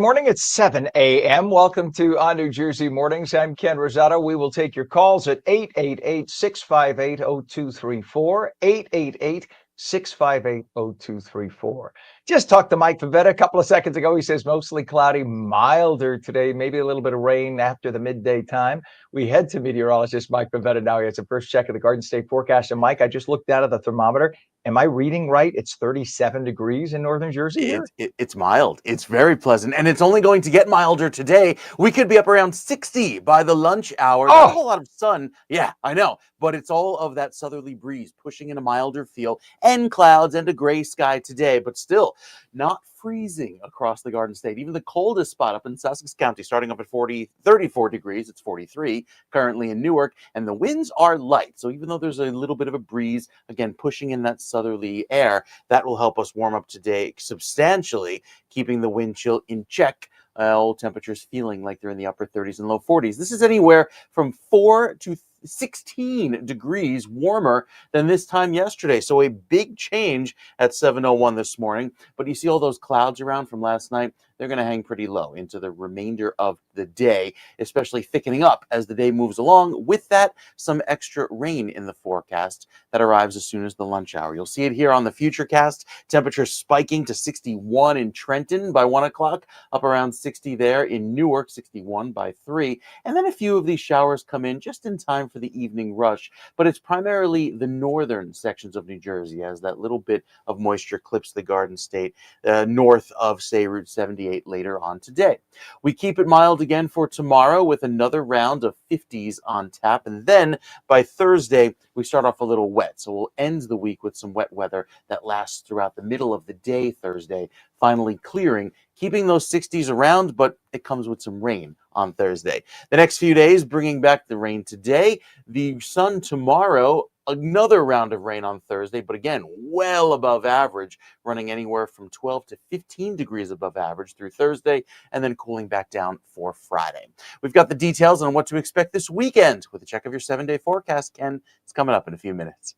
Morning, it's 7 a.m. Welcome to ONNJ Mornings. I'm Ken Rosato. We will take your calls at 888-658-0234, 888-658-0234. Just talked to Mike Pavetta a couple of seconds ago. He says mostly cloudy, milder today, maybe a little bit of rain after the midday time. We head to meteorologist Mike Pavetta now. He has a first check of the Garden State forecast. And Mike, I just looked out of the thermometer. Am I reading right? It's 37 degrees in northern Jersey here? It's mild. It's very pleasant, and it's only going to get milder today. We could be up around 60 by the lunch hour. Not a Oh, whole lot of sun. Yeah, I know, but it's all of that southerly breeze pushing in a milder feel and clouds and a gray sky today, but still not freezing across the Garden State. Even the coldest spot up in Sussex County, starting up at 34 degrees, it's 43 currently in Newark, and the winds are light. So even though there's a little bit of a breeze, again, pushing in that southerly air, that will help us warm up today substantially, keeping the wind chill in check. All temperatures feeling like they're in the upper 30s and low 40s. This is anywhere from 4 to 16 degrees warmer than this time yesterday. So a big change at 7:01 this morning. But you see all those clouds around from last night? They're going to hang pretty low into the remainder of the day, especially thickening up as the day moves along. With that, some extra rain in the forecast that arrives as soon as the lunch hour. You'll see it here on the Futurecast. Temperatures spiking to 61 in Trenton by 1 o'clock, up around 60 there in Newark, 61 by 3. And then a few of these showers come in just in time for the evening rush. But it's primarily the northern sections of New Jersey as that little bit of moisture clips the Garden State north of, say, Route 78 later on today. We keep it mild again for tomorrow with another round of 50s on tap. And then by Thursday, we start off a little wet. So we'll end the week with some wet weather that lasts throughout the middle of the day Thursday, finally clearing, keeping those 60s around, but it comes with some rain on Thursday. The next few days, bringing back the rain today, the sun tomorrow, another round of rain on Thursday, but again, well above average, running anywhere from 12 to 15 degrees above average through Thursday, and then cooling back down for Friday. We've got the details on what to expect this weekend with a check of your 7-day forecast. Ken, it's coming up in a few minutes.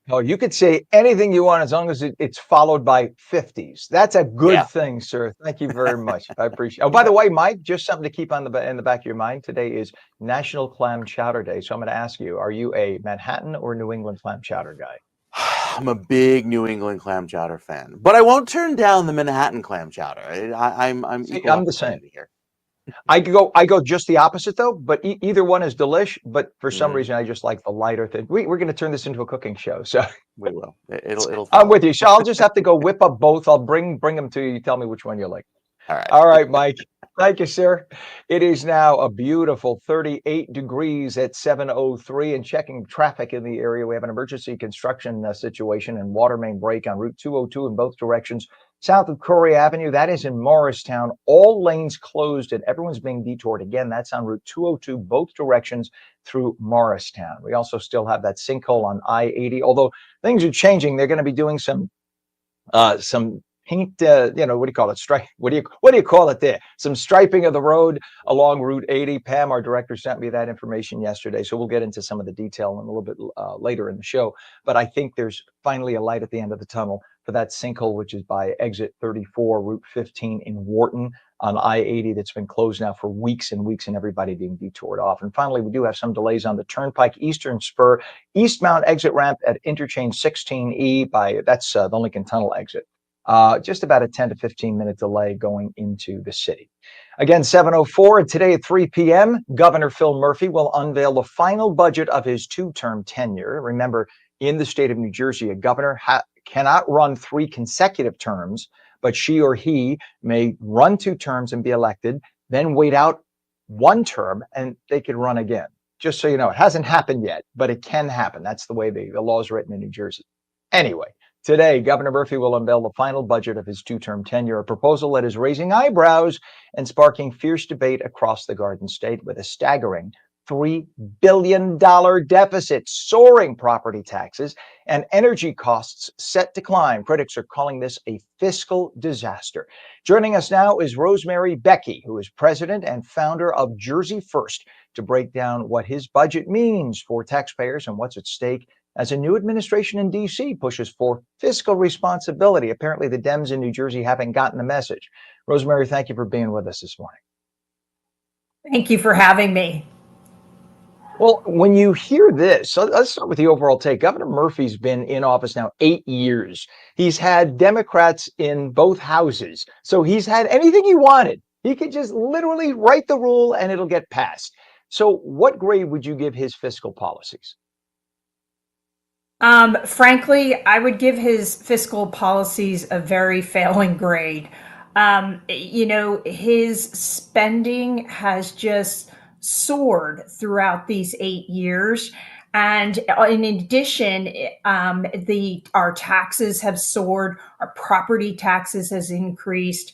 oh, you could say anything you want as long as it's followed by 50s. That's a good Yeah. thing, sir. Thank you very much. I appreciate it. Oh, by the way, Mike, just something to keep on in the back of your mind. Today is National Clam Chowder Day. So I'm going to ask you, are you a Manhattan or New England clam chowder guy? I'm a big New England clam chowder fan, but I won't turn down the Manhattan clam chowder. I'm See, equal I'm the same. opportunity here. I go just the opposite though, but either one is delish. But for some Mm, reason, I just like the lighter thing. We're going to turn this into a cooking show. So we will. It'll I'm follow. with you. So I'll just have to go whip up both. I'll bring them to you. You tell me which one you like. All right. All right, Mike. Thank you, sir. It is now a beautiful 38 degrees at 7:03. And checking traffic in the area, we have an emergency construction situation and water main break on Route 202 in both directions, south of Corey Avenue. That is in Morristown. All lanes closed and everyone's being detoured. Again, that's on Route 202, both directions through Morristown. We also still have that sinkhole on I-80, although things are changing. They're going to be doing some paint, what do you call it? Stripe. What do you call it there? Some striping of the road along Route 80. Pam, our director, sent me that information yesterday, so we'll get into some of the detail in a little bit later in the show. But I think there's finally a light at the end of the tunnel for that sinkhole, which is by exit 34, Route 15 in Wharton on I-80 that's been closed now for weeks and weeks and everybody being detoured off. And finally, we do have some delays on the Turnpike Eastern Spur, eastbound exit ramp at interchange 16E that's the Lincoln Tunnel exit. Just about a 10 to 15 minute delay going into the city. Again, 7:04, and today at 3 p.m., Governor Phil Murphy will unveil the final budget of his two-term tenure. Remember, in the state of New Jersey, a governor cannot run 3 consecutive terms, but she or he may run 2 terms and be elected, then wait out 1 term, and they could run again. Just so you know, it hasn't happened yet, but it can happen. That's the way the law is written in New Jersey. Anyway, today, Governor Murphy will unveil the final budget of his 2-term tenure, a proposal that is raising eyebrows and sparking fierce debate across the Garden State with a staggering $3 billion deficit, soaring property taxes, and energy costs set to climb. Critics are calling this a fiscal disaster. Joining us now is Rosemary Becky, who is president and founder of Jersey First, to break down what his budget means for taxpayers and what's at stake as a new administration in D.C. pushes for fiscal responsibility. Apparently, the Dems in New Jersey haven't gotten the message. Rosemary, thank you for being with us this morning. Thank you for having me. Well, when you hear this, so let's start with the overall take. Governor Murphy's been in office now 8 years. He's had Democrats in both houses. So he's had anything he wanted. He could just literally write the rule and it'll get passed. So what grade would you give his fiscal policies? Frankly, I would give his fiscal policies a very failing grade. His spending has just soared throughout these 8 years. And in addition, the our taxes have soared. Our property taxes has increased.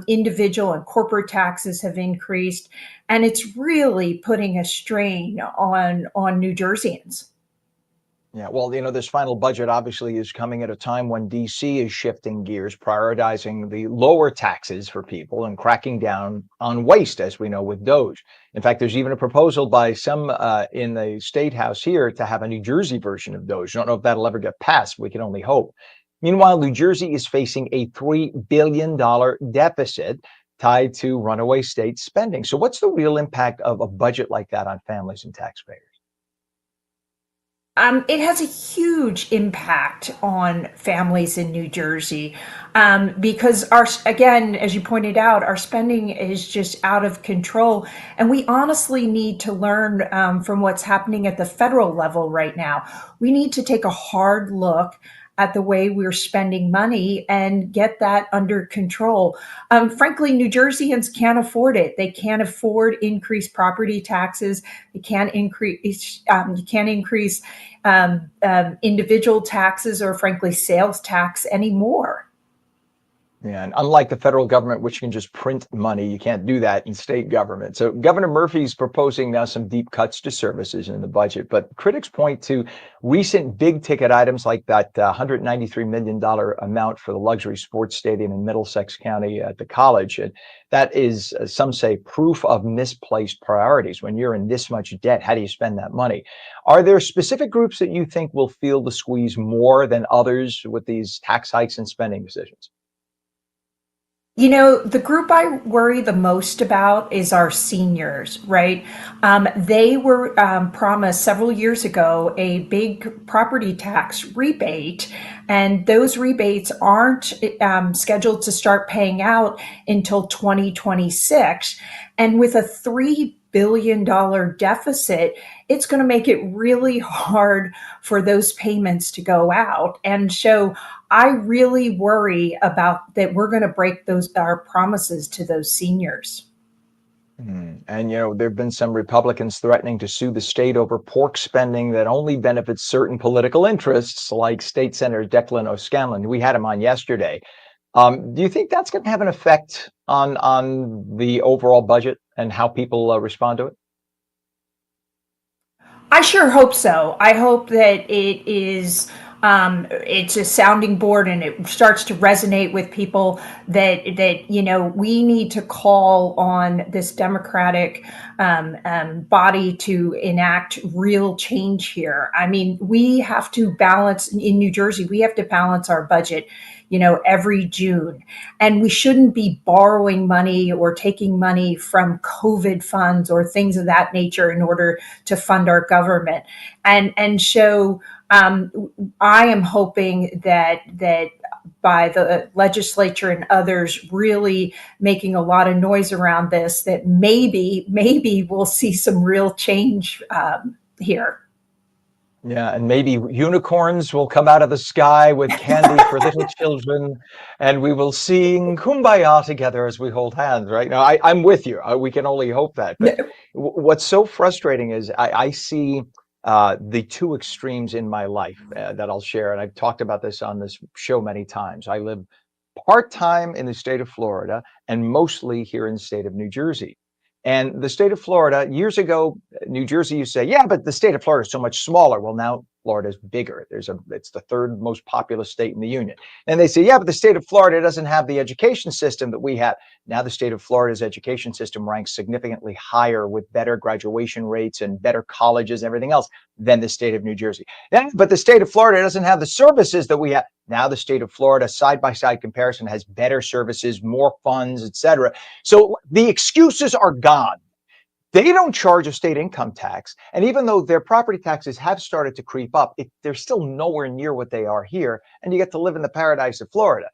Individual and corporate taxes have increased, and it's really putting a strain on New Jerseyans. Yeah, well, this final budget obviously is coming at a time when DC is shifting gears, prioritizing the lower taxes for people and cracking down on waste, as we know with Doge. In fact, there's even a proposal by some in the state house here to have a New Jersey version of Doge. Don't know if that'll ever get passed. We can only hope. Meanwhile, New Jersey is facing a $3 billion deficit tied to runaway state spending. So, what's the real impact of a budget like that on families and taxpayers? It has a huge impact on families in New Jersey because again, as you pointed out, our spending is just out of control, and we honestly need to learn from what's happening at the federal level right now. We need to take a hard look at the way we're spending money and get that under control. Frankly, New Jerseyans can't afford it. They can't afford increased property taxes. They can't increase. You can't increase individual taxes or, frankly, sales tax anymore. Yeah, and unlike the federal government, which can just print money, you can't do that in state government. So Governor Murphy's proposing now some deep cuts to services in the budget, but critics point to recent big ticket items like that $193 million amount for the luxury sports stadium in Middlesex County at the college. And that is, some say, proof of misplaced priorities. When you're in this much debt, how do you spend that money? Are there specific groups that you think will feel the squeeze more than others with these tax hikes and spending decisions? The group I worry the most about is our seniors, right? They were promised several years ago a big property tax rebate, and those rebates aren't scheduled to start paying out until 2026. And with a $3 billion deficit, it's going to make it really hard for those payments to go out. And so I really worry about that we're going to break our promises to those seniors. And, there have been some Republicans threatening to sue the state over pork spending that only benefits certain political interests, like State Senator Declan O'Scanlan. We had him on yesterday. Do you think that's going to have an effect on the overall budget and how people respond to it? I sure hope so. I hope that it's a sounding board and it starts to resonate with people that we need to call on this Democratic body to enact real change here. I mean, we have to balance in New Jersey. We have to balance our budget every June. And we shouldn't be borrowing money or taking money from COVID funds or things of that nature in order to fund our government. And so I am hoping that by the legislature and others really making a lot of noise around this, that maybe we'll see some real change here. Yeah, and maybe unicorns will come out of the sky with candy for little children, and we will sing Kumbaya together as we hold hands, right? Now, I'm with you. We can only hope that. But what's so frustrating is I see the two extremes in my life that I'll share. And I've talked about this on this show many times. I live part-time in the state of Florida and mostly here in the state of New Jersey. And the state of Florida, years ago, New Jersey, you say, yeah, but the state of Florida is so much smaller. Well, now Florida is bigger. It's the third most populous state in the union. And they say, yeah, but the state of Florida doesn't have the education system that we have. Now the state of Florida's education system ranks significantly higher with better graduation rates and better colleges and everything else than the state of New Jersey. But the state of Florida doesn't have the services that we have. Now the state of Florida, side-by-side comparison, has better services, more funds, etc. So the excuses are gone. They don't charge a state income tax. And even though their property taxes have started to creep up, they're still nowhere near what they are here. And you get to live in the paradise of Florida.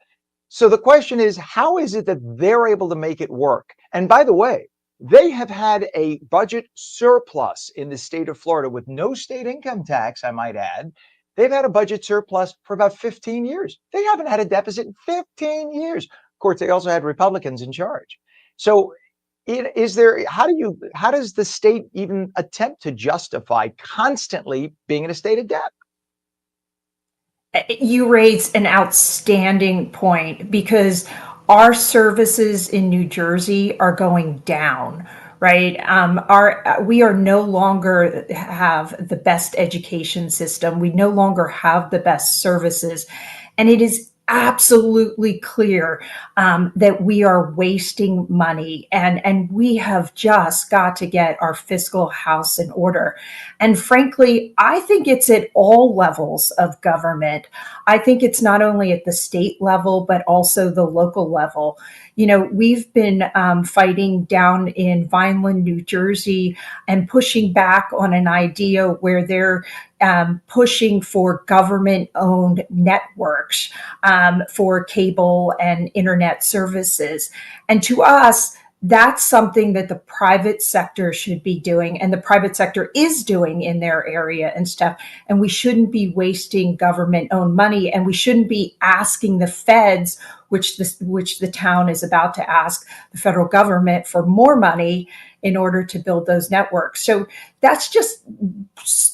So the question is, how is it that they're able to make it work? And by the way, they have had a budget surplus in the state of Florida with no state income tax, I might add. They've had a budget surplus for about 15 years. They haven't had a deficit in 15 years. Of course, they also had Republicans in charge. So how does the state even attempt to justify constantly being in a state of debt? You raise an outstanding point, because our services in New Jersey are going down, right? We are no longer have the best education system. We no longer have the best services. And it is absolutely clear that we are wasting money, and we have just got to get our fiscal house in order. And frankly, I think it's at all levels of government. I think it's not only at the state level, but also the local level. You know, we've been fighting down in Vineland, New Jersey, and pushing back on an idea where they're pushing for government-owned networks for cable and internet services. And to us, that's something that the private sector should be doing, and the private sector is doing in their area and stuff. And we shouldn't be wasting government-owned money, and we shouldn't be asking the feds, which the town is about to ask the federal government for more money in order to build those networks. So that's just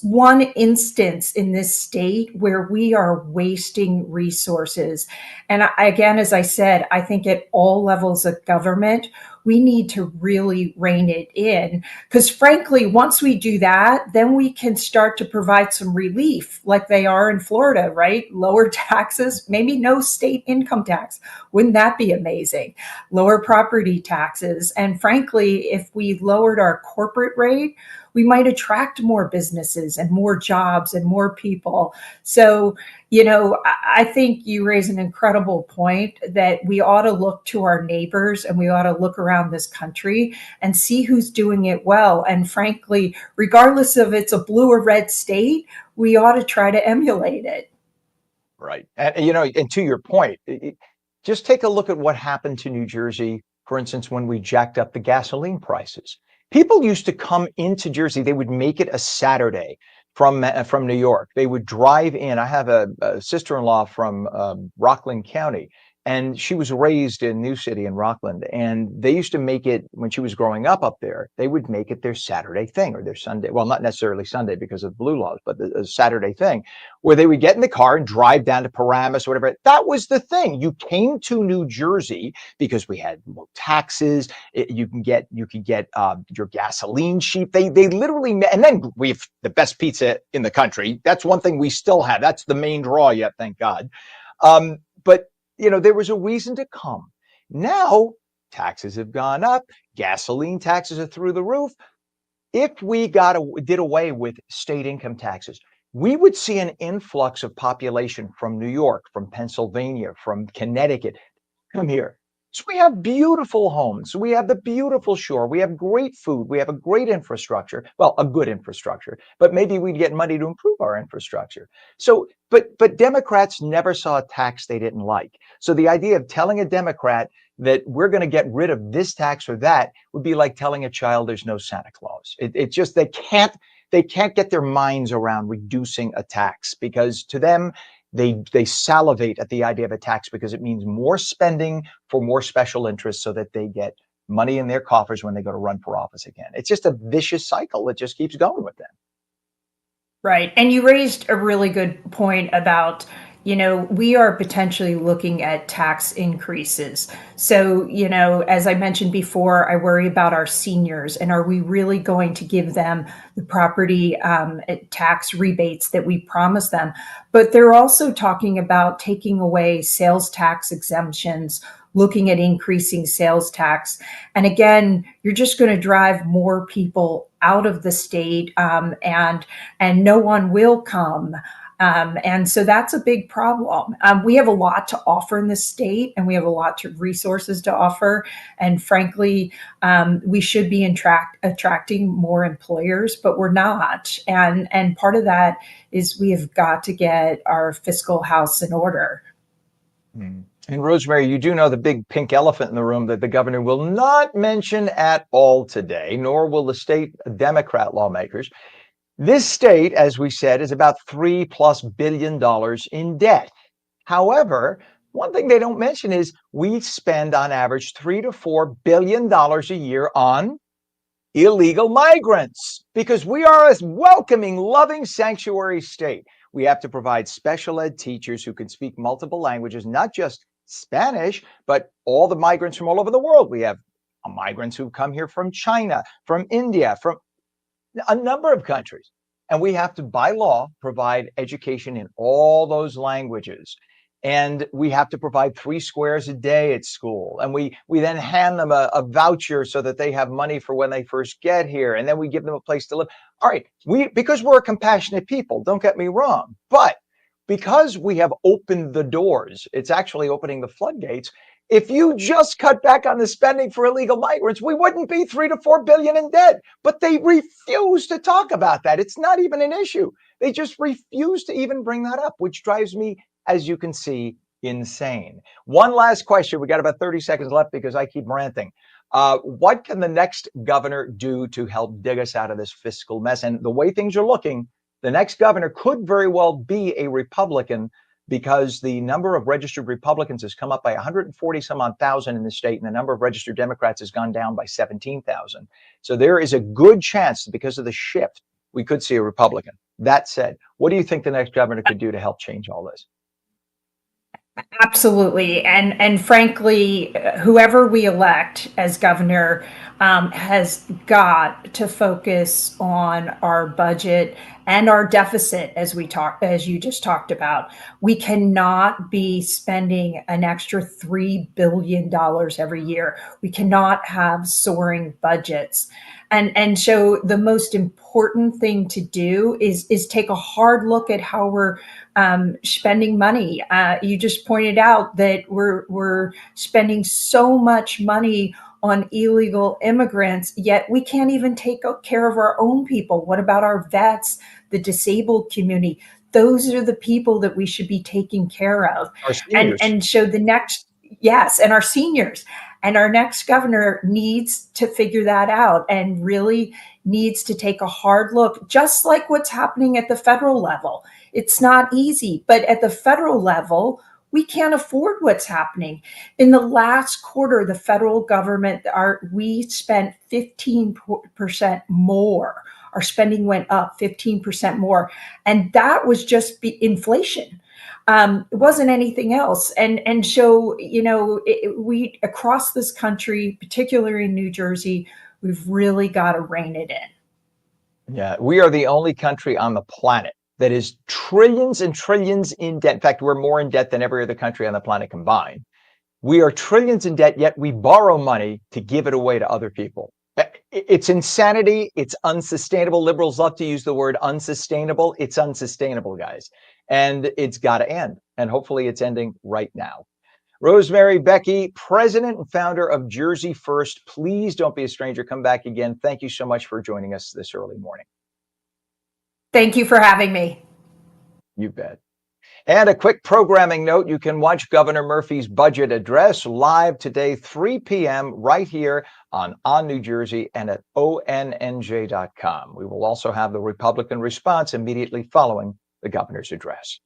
one instance in this state where we are wasting resources. And again, as I said, I think at all levels of government, we need to really rein it in, because frankly, once we do that, then we can start to provide some relief like they are in Florida, right? Lower taxes, maybe no state income tax. Wouldn't that be amazing? Lower property taxes. And frankly, if we lowered our corporate rate, we might attract more businesses and more jobs and more people. So, you know, I think you raise an incredible point that we ought to look to our neighbors, and we ought to look around this country and see who's doing it well. And frankly, regardless of it's a blue or red state, we ought to try to emulate it. Right. And, you know, and to your point, just take a look at what happened to New Jersey, for instance, when we jacked up the gasoline prices. People used to come into Jersey. They would make it a Saturday from New York. They would drive in. I have a sister-in-law from Rockland County, and she was raised in New City in Rockland. And they used to make it, when she was growing up there, they would make it their Saturday thing, or their Sunday. Well, not necessarily Sunday because of blue laws, but the Saturday thing, where they would get in the car and drive down to Paramus or whatever. That was the thing. You came to New Jersey because we had low taxes. You could get your gasoline cheap. They literally, and then we have the best pizza in the country. That's one thing we still have. That's the main draw yet, thank God. But you know, there was a reason to come. Now, taxes have gone up. Gasoline taxes are through the roof. If we did away with state income taxes, we would see an influx of population from New York, from Pennsylvania, from Connecticut come here. So we have beautiful homes. We have the beautiful shore. We have great food. We have a great infrastructure. Well, a good infrastructure, but maybe we'd get money to improve our infrastructure. So, but Democrats never saw a tax they didn't like. So the idea of telling a Democrat that we're going to get rid of this tax or that would be like telling a child there's no Santa Claus. It just, they can't get their minds around reducing a tax, because to them, they salivate at the idea of a tax because it means more spending for more special interests so that they get money in their coffers when they go to run for office again. It's just a vicious cycle that just keeps going with them. Right. And you raised a really good point about, we are potentially looking at tax increases. So, as I mentioned before, I worry about our seniors, and are we really going to give them the property tax rebates that we promised them? But they're also talking about taking away sales tax exemptions, looking at increasing sales tax. And again, you're just going to drive more people out of the state, and no one will come. And so that's a big problem. We have a lot to offer in the state, and we have a lot of resources to offer. And frankly, we should be attracting more employers, but we're not. And part of that is we have got to get our fiscal house in order. And Rosemary, you do know the big pink elephant in the room that the governor will not mention at all today, nor will the state Democrat lawmakers. This state, as we said, is about $3+ billion in debt. However, one thing they don't mention is we spend on average $3 to $4 billion a year on illegal migrants because we are a welcoming, loving sanctuary state. We have to provide special ed teachers who can speak multiple languages, not just Spanish, but all the migrants from all over the world. We have migrants who come here from China, from India, from a number of countries. And we have to, by law, provide education in all those languages. And we have to provide 3 squares a day at school. And we then hand them a voucher so that they have money for when they first get here. And then we give them a place to live. All right, because we're a compassionate people, don't get me wrong. But because we have opened the doors, it's actually opening the floodgates. If you just cut back on the spending for illegal migrants, we wouldn't be $3 to $4 billion in debt. But they refuse to talk about that. It's not even an issue. They just refuse to even bring that up, which drives me, as you can see, insane. One last question. We got about 30 seconds left because I keep ranting. What can the next governor do to help dig us out of this fiscal mess? And the way things are looking, the next governor could very well be a Republican, because the number of registered Republicans has come up by 140 some odd thousand in the state, and the number of registered Democrats has gone down by 17,000. So there is a good chance that because of the shift, we could see a Republican. That said, what do you think the next governor could do to help change all this? Absolutely. And frankly, whoever we elect as governor has got to focus on our budget and our deficit, as you just talked about. We cannot be spending an extra $3 billion every year. We cannot have soaring budgets. And so the most important thing to do is take a hard look at how we're spending money. You just pointed out that we're spending so much money on illegal immigrants, yet we can't even take care of our own people. What about our vets, the disabled community? Those are the people that we should be taking care of. Our seniors. And so and our seniors. And our next governor needs to figure that out and really needs to take a hard look, just like what's happening at the federal level. It's not easy, but at the federal level, we can't afford what's happening. In the last quarter, the federal government, we spent 15% more. Our spending went up 15% more. And that was just inflation. It wasn't anything else. And so, we across this country, particularly in New Jersey, we've really got to rein it in. Yeah, we are the only country on the planet that is trillions and trillions in debt. In fact, we're more in debt than every other country on the planet combined. We are trillions in debt, yet we borrow money to give it away to other people. It's insanity. It's unsustainable. Liberals love to use the word unsustainable. It's unsustainable, guys. And it's got to end. And hopefully it's ending right now. Rosemary Becky, president and founder of Jersey First. Please don't be a stranger. Come back again. Thank you so much for joining us this early morning. Thank you for having me. You bet. And a quick programming note, you can watch Governor Murphy's budget address live today, 3 p.m. right here on New Jersey and at ONNJ.com. We will also have the Republican response immediately following the governor's address.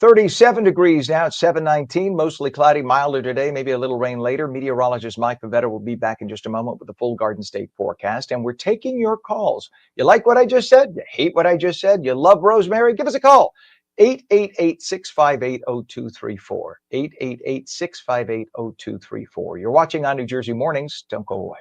37 degrees now at 7:19, mostly cloudy, milder today, maybe a little rain later. Meteorologist Mike Pavetta will be back in just a moment with the full Garden State forecast. And we're taking your calls. You like what I just said? You hate what I just said? You love Rosemary? Give us a call. 888-658-0234. 888-658-0234. You're watching On New Jersey Mornings. Don't go away.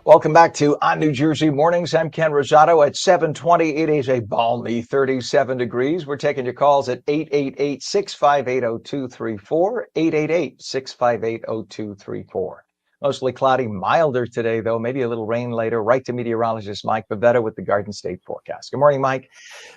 Welcome back to On New Jersey Mornings. I'm Ken Rosato. At 7:20, it is a balmy 37 degrees. We're taking your calls at 888-658-0234, 888-658-0234. Mostly cloudy, milder today, though. Maybe a little rain later. Right to meteorologist Mike Pavetta with the Garden State forecast. Good morning, Mike.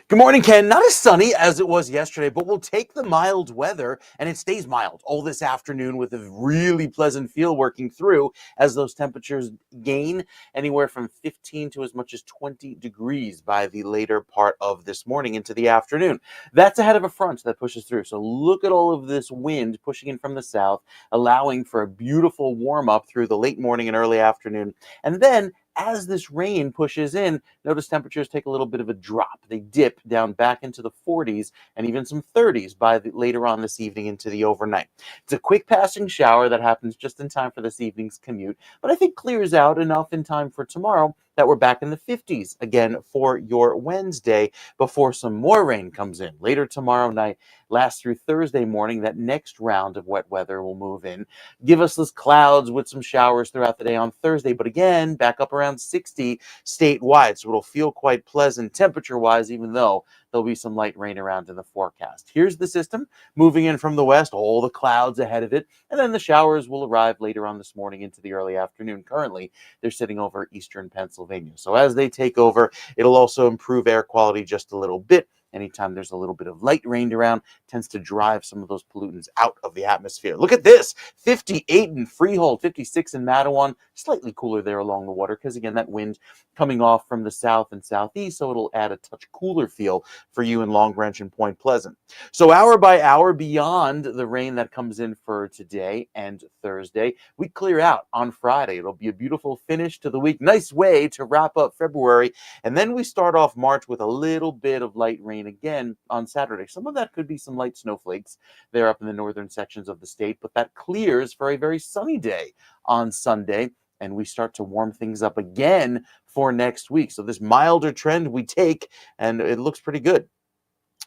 Good morning, Ken. Not as sunny as it was yesterday, but we'll take the mild weather, and it stays mild all this afternoon with a really pleasant feel working through as those temperatures gain anywhere from 15 to as much as 20 degrees by the later part of this morning into the afternoon. That's ahead of a front that pushes through. So look at all of this wind pushing in from the south, allowing for a beautiful warm up through the late morning and early afternoon. And then as this rain pushes in, notice temperatures take a little bit of a drop. They dip down back into the 40s and even some 30s by later on this evening into the overnight. It's a quick passing shower that happens just in time for this evening's commute, but I think clears out enough in time for tomorrow that we're back in the 50s again for your Wednesday before some more rain comes in. Later tomorrow night, last through Thursday morning, that next round of wet weather will move in. Give us those clouds with some showers throughout the day on Thursday, but again, back up around 60 statewide, so it'll feel quite pleasant temperature-wise, even though there'll be some light rain around in the forecast. Here's the system moving in from the west, all the clouds ahead of it, and then the showers will arrive later on this morning into the early afternoon. Currently, they're sitting over eastern Pennsylvania. So as they take over, it'll also improve air quality just a little bit. Anytime there's a little bit of light rain around, tends to drive some of those pollutants out of the atmosphere. Look at this, 58 in Freehold, 56 in Mattawan, slightly cooler there along the water because, again, that wind coming off from the south and southeast, so it'll add a touch cooler feel for you in Long Branch and Point Pleasant. So hour by hour beyond the rain that comes in for today and Thursday, we clear out on Friday. It'll be a beautiful finish to the week. Nice way to wrap up February. And then we start off March with a little bit of light rain again on Saturday. Some of that could be some light snowflakes there up in the northern sections of the state, but that clears for a very sunny day on Sunday. And we start to warm things up again for next week. So this milder trend we take, and it looks pretty good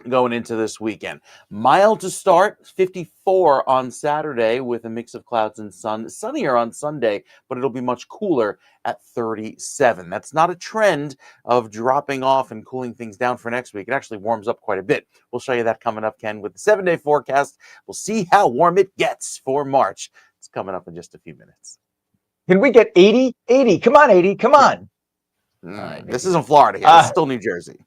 going into this weekend. Mild to start, 54 on Saturday with a mix of clouds and sun. Sunnier on Sunday, but it'll be much cooler at 37. That's not a trend of dropping off and cooling things down for next week. It actually warms up quite a bit. We'll show you that coming up, Ken, with the 7-day forecast. We'll see how warm it gets for March. It's coming up in just a few minutes. Can we get 80? 80. Come on, 80. Come on. This isn't Florida here. It's still New Jersey.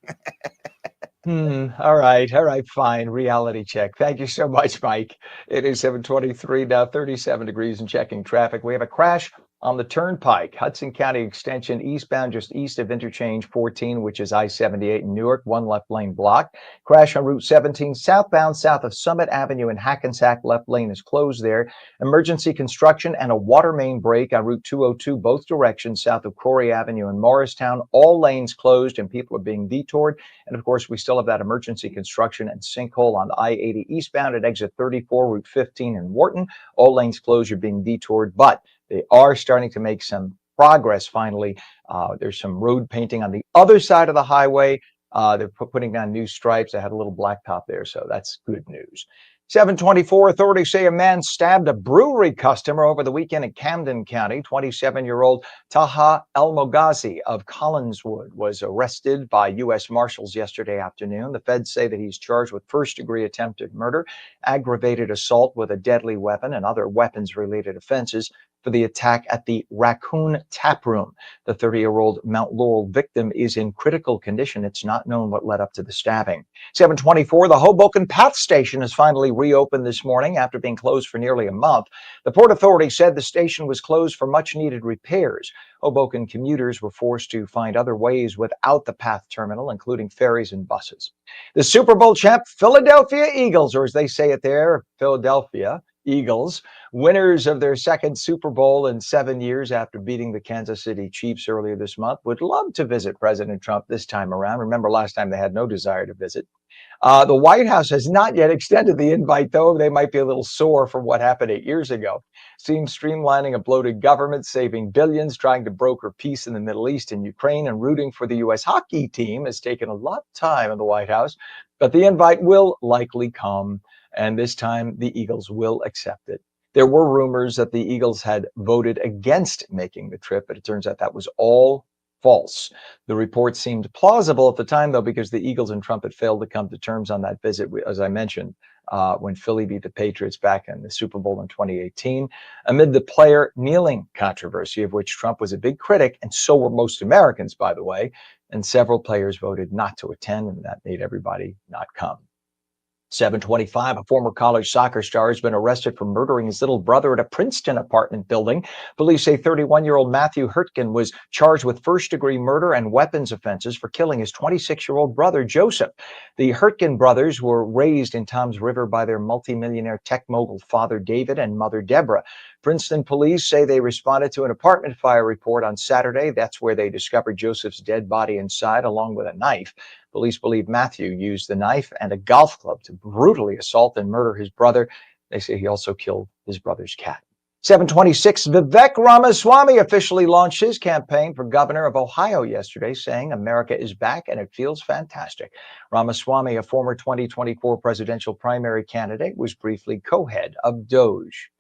All right. All right. Fine. Reality check. Thank you so much, Mike. It is 7:23 now, 37 degrees and checking traffic. We have a crash on the Turnpike, Hudson County Extension, eastbound just east of Interchange 14, which is I-78 in Newark, one left lane blocked. Crash on Route 17, southbound south of Summit Avenue in Hackensack, left lane is closed there. Emergency construction and a water main break on Route 202, both directions south of Corey Avenue in Morristown. All lanes closed and people are being detoured. And of course, we still have that emergency construction and sinkhole on I-80 eastbound at exit 34, Route 15 in Wharton. All lanes closed, you're being detoured, but they are starting to make some progress finally. There's some road painting on the other side of the highway. They're putting down new stripes. I had a little blacktop there, so that's good news. 7:24, authorities say a man stabbed a brewery customer over the weekend in Camden County. 27-year-old Taha El-Moghazi of Collinswood was arrested by U.S. Marshals yesterday afternoon. The feds say that he's charged with first-degree attempted murder, aggravated assault with a deadly weapon, and other weapons-related offenses. for the attack at the Raccoon Tap Room. The 30-year-old Mount Laurel victim is in critical condition. It's not known what led up to the stabbing. 724, the Hoboken Path Station has finally reopened this morning after being closed for nearly a month. The Port Authority said the station was closed for much-needed repairs. Hoboken commuters were forced to find other ways without the Path terminal, including ferries and buses. The Super Bowl champ Philadelphia Eagles, or as they say it there, Philadelphia Eagles, winners of their second Super Bowl in 7 years after beating the Kansas City Chiefs earlier this month, would love to visit President Trump this time around. Remember, last time they had no desire to visit. The White House has not yet extended the invite, though. They might be a little sore from what happened 8 years ago. Seems streamlining a bloated government, saving billions, trying to broker peace in the Middle East and Ukraine, and rooting for the U.S. hockey team has taken a lot of time in the White House. But the invite will likely come, and this time the Eagles will accept it. There were rumors that the Eagles had voted against making the trip, but it turns out that was all false. The report seemed plausible at the time, though, because the Eagles and Trump had failed to come to terms on that visit, as I mentioned, when Philly beat the Patriots back in the Super Bowl in 2018, amid the player kneeling controversy, of which Trump was a big critic, and so were most Americans, by the way, and several players voted not to attend, and that made everybody not come. 725, a former college soccer star has been arrested for murdering his little brother at a Princeton apartment building. Police say 31-year-old Matthew Hurtgen was charged with first-degree murder and weapons offenses for killing his 26-year-old brother, Joseph. The Hurtgen brothers were raised in Toms River by their multimillionaire tech mogul father, David, and mother, Deborah. Princeton police say they responded to an apartment fire report on Saturday. That's where they discovered Joseph's dead body inside, along with a knife. Police believe Matthew used the knife and a golf club to brutally assault and murder his brother. They say he also killed his brother's cat. 726, Vivek Ramaswamy officially launched his campaign for governor of Ohio yesterday, saying America is back and it feels fantastic. Ramaswamy, a former 2024 presidential primary candidate, was briefly co-head of Doge.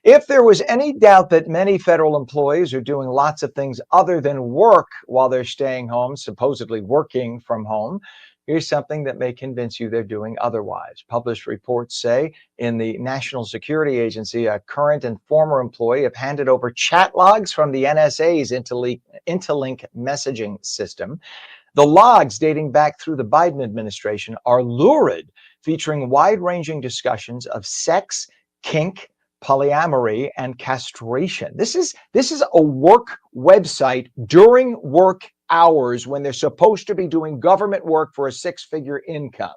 If there was any doubt that many federal employees are doing lots of things other than work while they're staying home, supposedly working from home, here's something that may convince you they're doing otherwise. Published reports say in the National Security Agency, a current and former employee have handed over chat logs from the NSA's Interlink messaging system. The logs dating back through the Biden administration are lurid, featuring wide-ranging discussions of sex, kink, polyamory, and castration. This is a work website during work hours when they're supposed to be doing government work for a six-figure income.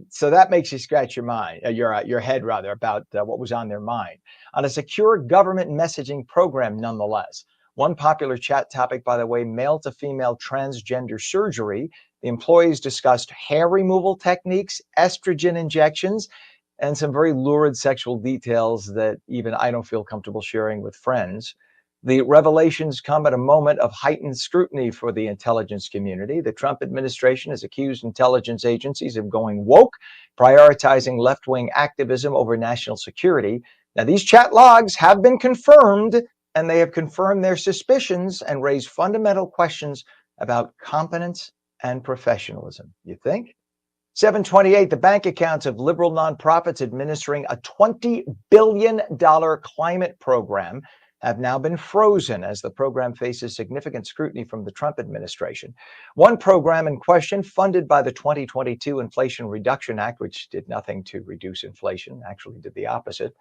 So that makes you scratch your head rather, about what was on their mind. On a secure government messaging program, nonetheless. One popular chat topic, by the way, male-to-female transgender surgery. The employees discussed hair removal techniques, estrogen injections, and some very lurid sexual details that even I don't feel comfortable sharing with friends. The revelations come at a moment of heightened scrutiny for the intelligence community. The Trump administration has accused intelligence agencies of going woke, prioritizing left-wing activism over national security. Now, these chat logs have been confirmed, and they have confirmed their suspicions and raised fundamental questions about competence and professionalism. You think? 728, the bank accounts of liberal nonprofits administering a $20 billion climate program have now been frozen as the program faces significant scrutiny from the Trump administration. One program in question, funded by the 2022 Inflation Reduction Act, which did nothing to reduce inflation, actually did the opposite,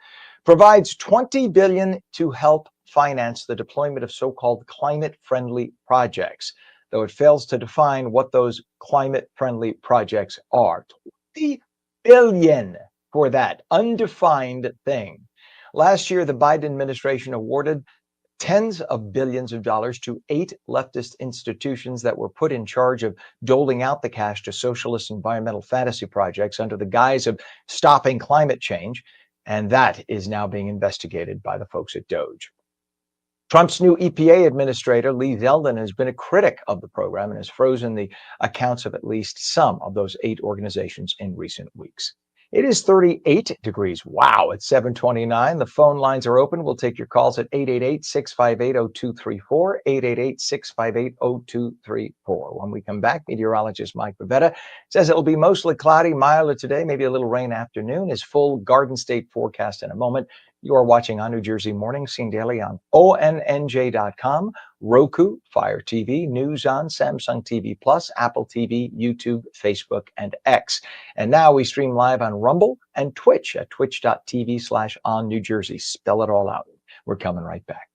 provides $20 billion to help finance the deployment of so-called climate-friendly projects, though it fails to define what those climate-friendly projects are. $20 billion for that undefined thing. Last year, the Biden administration awarded tens of billions of dollars to 8 leftist institutions that were put in charge of doling out the cash to socialist environmental fantasy projects under the guise of stopping climate change. And that is now being investigated by the folks at Doge. Trump's new EPA administrator, Lee Zeldin, has been a critic of the program and has frozen the accounts of at least some of those 8 organizations in recent weeks. It is 38 degrees. Wow, at 729. The phone lines are open. We'll take your calls at 888-658-0234, 888-658-0234. When we come back, meteorologist Mike Bavetta says it will be mostly cloudy, milder today, maybe a little rain afternoon. His full Garden State forecast in a moment. You are watching On New Jersey Mornings, seen daily on ONNJ.com, Roku, Fire TV, News On, Samsung TV Plus, Apple TV, YouTube, Facebook, and X. And now we stream live on Rumble and Twitch at twitch.tv/On New Jersey. Spell it all out. We're coming right back.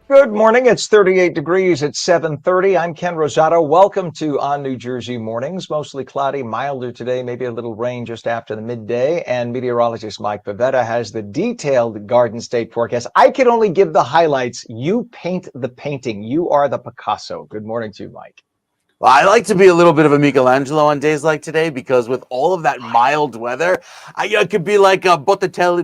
Good morning. It's 38 degrees at 7:30. I'm Ken Rosato. Welcome to On New Jersey Mornings. Mostly cloudy, milder today, maybe a little rain just after the midday. And meteorologist Mike Pavetta has the detailed Garden State forecast. I can only give the highlights. You paint the painting. You are the Picasso. Good morning to you, Mike. Well, I like to be a little bit of a Michelangelo on days like today because with all of that mild weather, I could be like Botticelli,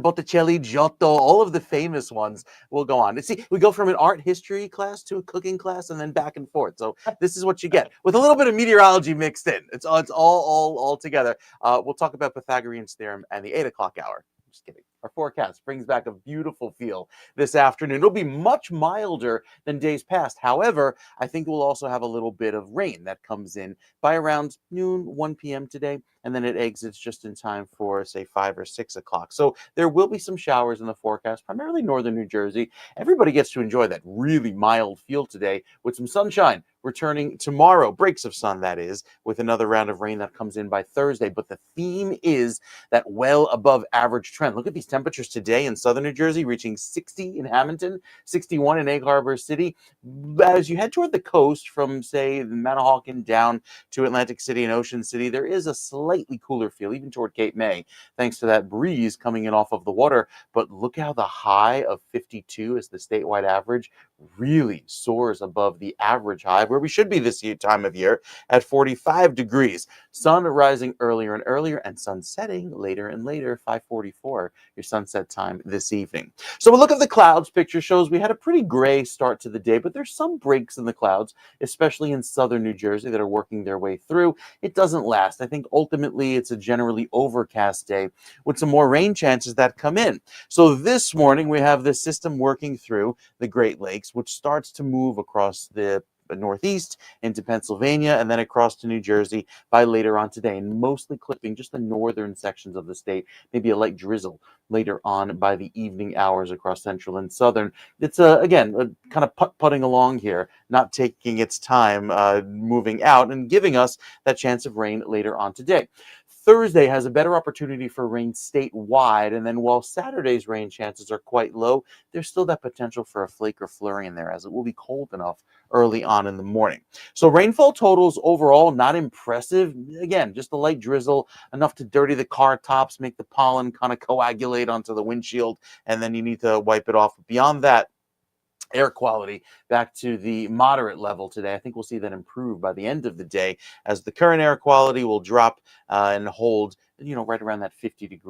Giotto, all of the famous ones will go on. See, we go from an art history class to a cooking class and then back and forth. So this is what you get with a little bit of meteorology mixed in. It's all together. We'll talk about Pythagorean's theorem and the 8 o'clock hour. Just kidding. Our forecast brings back a beautiful feel this afternoon. It'll be much milder than days past. However, I think we'll also have a little bit of rain that comes in by around noon, 1 p.m. today, and then it exits just in time for, say, 5 or 6 o'clock. So there will be some showers in the forecast, primarily northern New Jersey. Everybody gets to enjoy that really mild feel today with some sunshine returning tomorrow. Breaks of sun, that is, with another round of rain that comes in by Thursday. But the theme is that well above average trend. Look at these temperatures today in southern New Jersey, reaching 60 in Hamilton, 61 in Egg Harbor City. As you head toward the coast from, say, Manahawkin down to Atlantic City and Ocean City, there is a slightly cooler feel, even toward Cape May, thanks to that breeze coming in off of the water. But look how the high of 52 is the statewide average really soars above the average high where we should be this time of year at 45 degrees. Sun rising earlier and earlier and sun setting later and later, 5:44, your sunset time this evening. So a look at the clouds picture shows we had a pretty gray start to the day, but there's some breaks in the clouds, especially in southern New Jersey, that are working their way through. It doesn't last. I think ultimately it's a generally overcast day with some more rain chances that come in. So this morning we have this system working through the Great Lakes, which starts to move across the northeast into Pennsylvania and then across to New Jersey by later on today, and mostly clipping just the northern sections of the state, maybe a light drizzle later on by the evening hours across central and southern. It's again kind of putting along here, not taking its time moving out and giving us that chance of rain later on today. Thursday has a better opportunity for rain statewide, and then while Saturday's rain chances are quite low, there's still that potential for a flake or flurry in there as it will be cold enough early on in the morning. So rainfall totals overall not impressive. Again, just a light drizzle, enough to dirty the car tops, make the pollen kind of coagulate onto the windshield, and then you need to wipe it off. Beyond that, air quality back to the moderate level today. I think we'll see that improve by the end of the day as the current air quality will drop and hold, right around that 50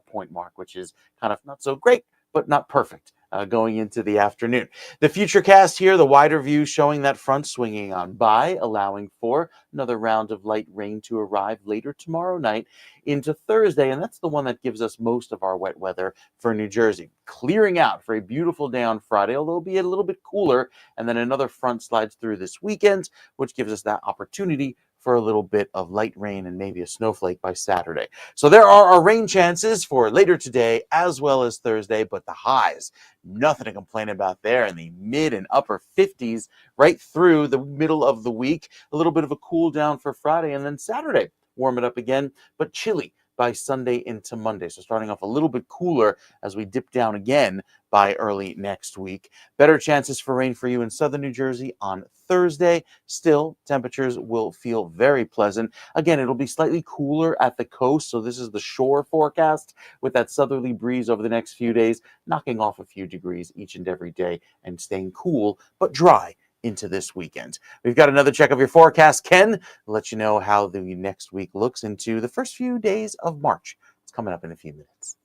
point mark, which is kind of not so great, but not perfect. Going into the afternoon. The futurecast here, the wider view showing that front swinging on by, allowing for another round of light rain to arrive later tomorrow night into Thursday, and that's the one that gives us most of our wet weather for New Jersey. Clearing out for a beautiful day on Friday, although it'll be a little bit cooler, and then another front slides through this weekend, which gives us that opportunity for a little bit of light rain and maybe a snowflake by Saturday. So there are our rain chances for later today as well as Thursday, but the highs, nothing to complain about there in the mid and upper 50s right through the middle of the week. A little bit of a cool down for Friday and then Saturday. Warm it up again, but chilly by Sunday into Monday. So starting off a little bit cooler as we dip down again by early next week. Better chances for rain for you in southern New Jersey on Thursday. Still, temperatures will feel very pleasant. Again, it'll be slightly cooler at the coast. So this is the shore forecast with that southerly breeze over the next few days, knocking off a few degrees each and every day and staying cool but dry into this weekend. We've got another check of your forecast. Ken, let you know how the next week looks into the first few days of March. It's coming up in a few minutes.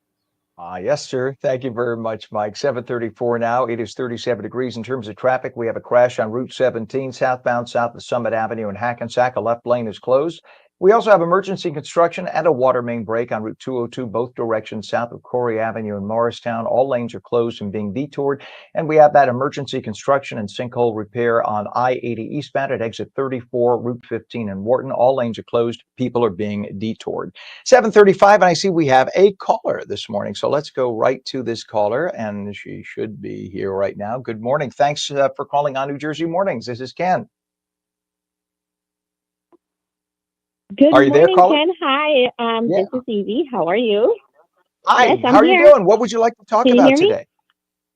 Yes, sir. Thank you very much, Mike. 7:34 now. It is 37 degrees. In terms of traffic, we have a crash on Route 17 southbound south of Summit Avenue in Hackensack. A left lane is closed. We also have emergency construction and a water main break on Route 202, both directions south of Corey Avenue in Morristown. All lanes are closed and being detoured. And we have that emergency construction and sinkhole repair on I-80 eastbound at exit 34, Route 15 in Wharton. All lanes are closed. People are being detoured. 7:35, and I see we have a caller this morning. So let's go right to this caller, and she should be here right now. Good morning. Thanks for calling on New Jersey Mornings. This is Ken. Good Are you there, morning, caller? Ken. Hi, Yeah. this is Evie. How are you? Hi, Yes, I'm how are you here. doing? What would you like to talk Can you about hear me? today?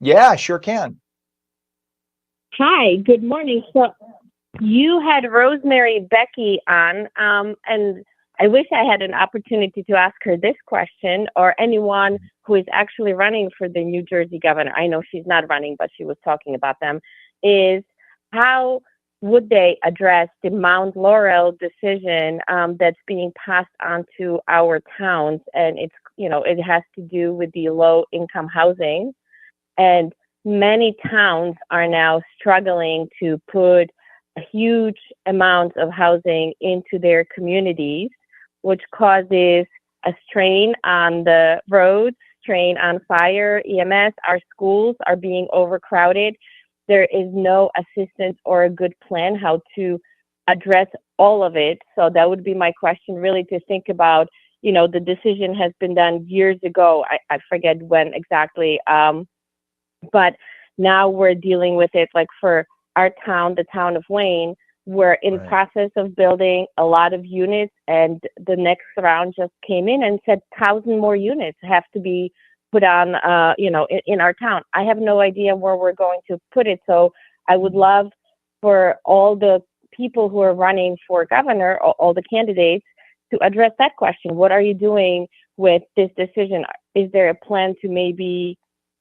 Yeah, sure can. Hi, good morning. So you had Rosemary Becky on, and I wish I had an opportunity to ask her this question, or anyone who is actually running for the New Jersey governor. I know she's not running, but she was talking about them, is how would they address the Mount Laurel decision that's being passed on to our towns? And it's, it has to do with the low income housing. And many towns are now struggling to put a huge amount of housing into their communities, which causes a strain on the roads, strain on fire, EMS. Our schools are being overcrowded. There is no assistance or a good plan how to address all of it. So that would be my question, really, to think about, the decision has been done years ago. I forget when exactly. But now we're dealing with it, like for our town, the town of Wayne, we're in Right. process of building a lot of units, and the next round just came in and said 1,000 more units have to be put on, in our town. I have no idea where we're going to put it. So I would love for all the people who are running for governor, all the candidates, to address that question. What are you doing with this decision? Is there a plan to maybe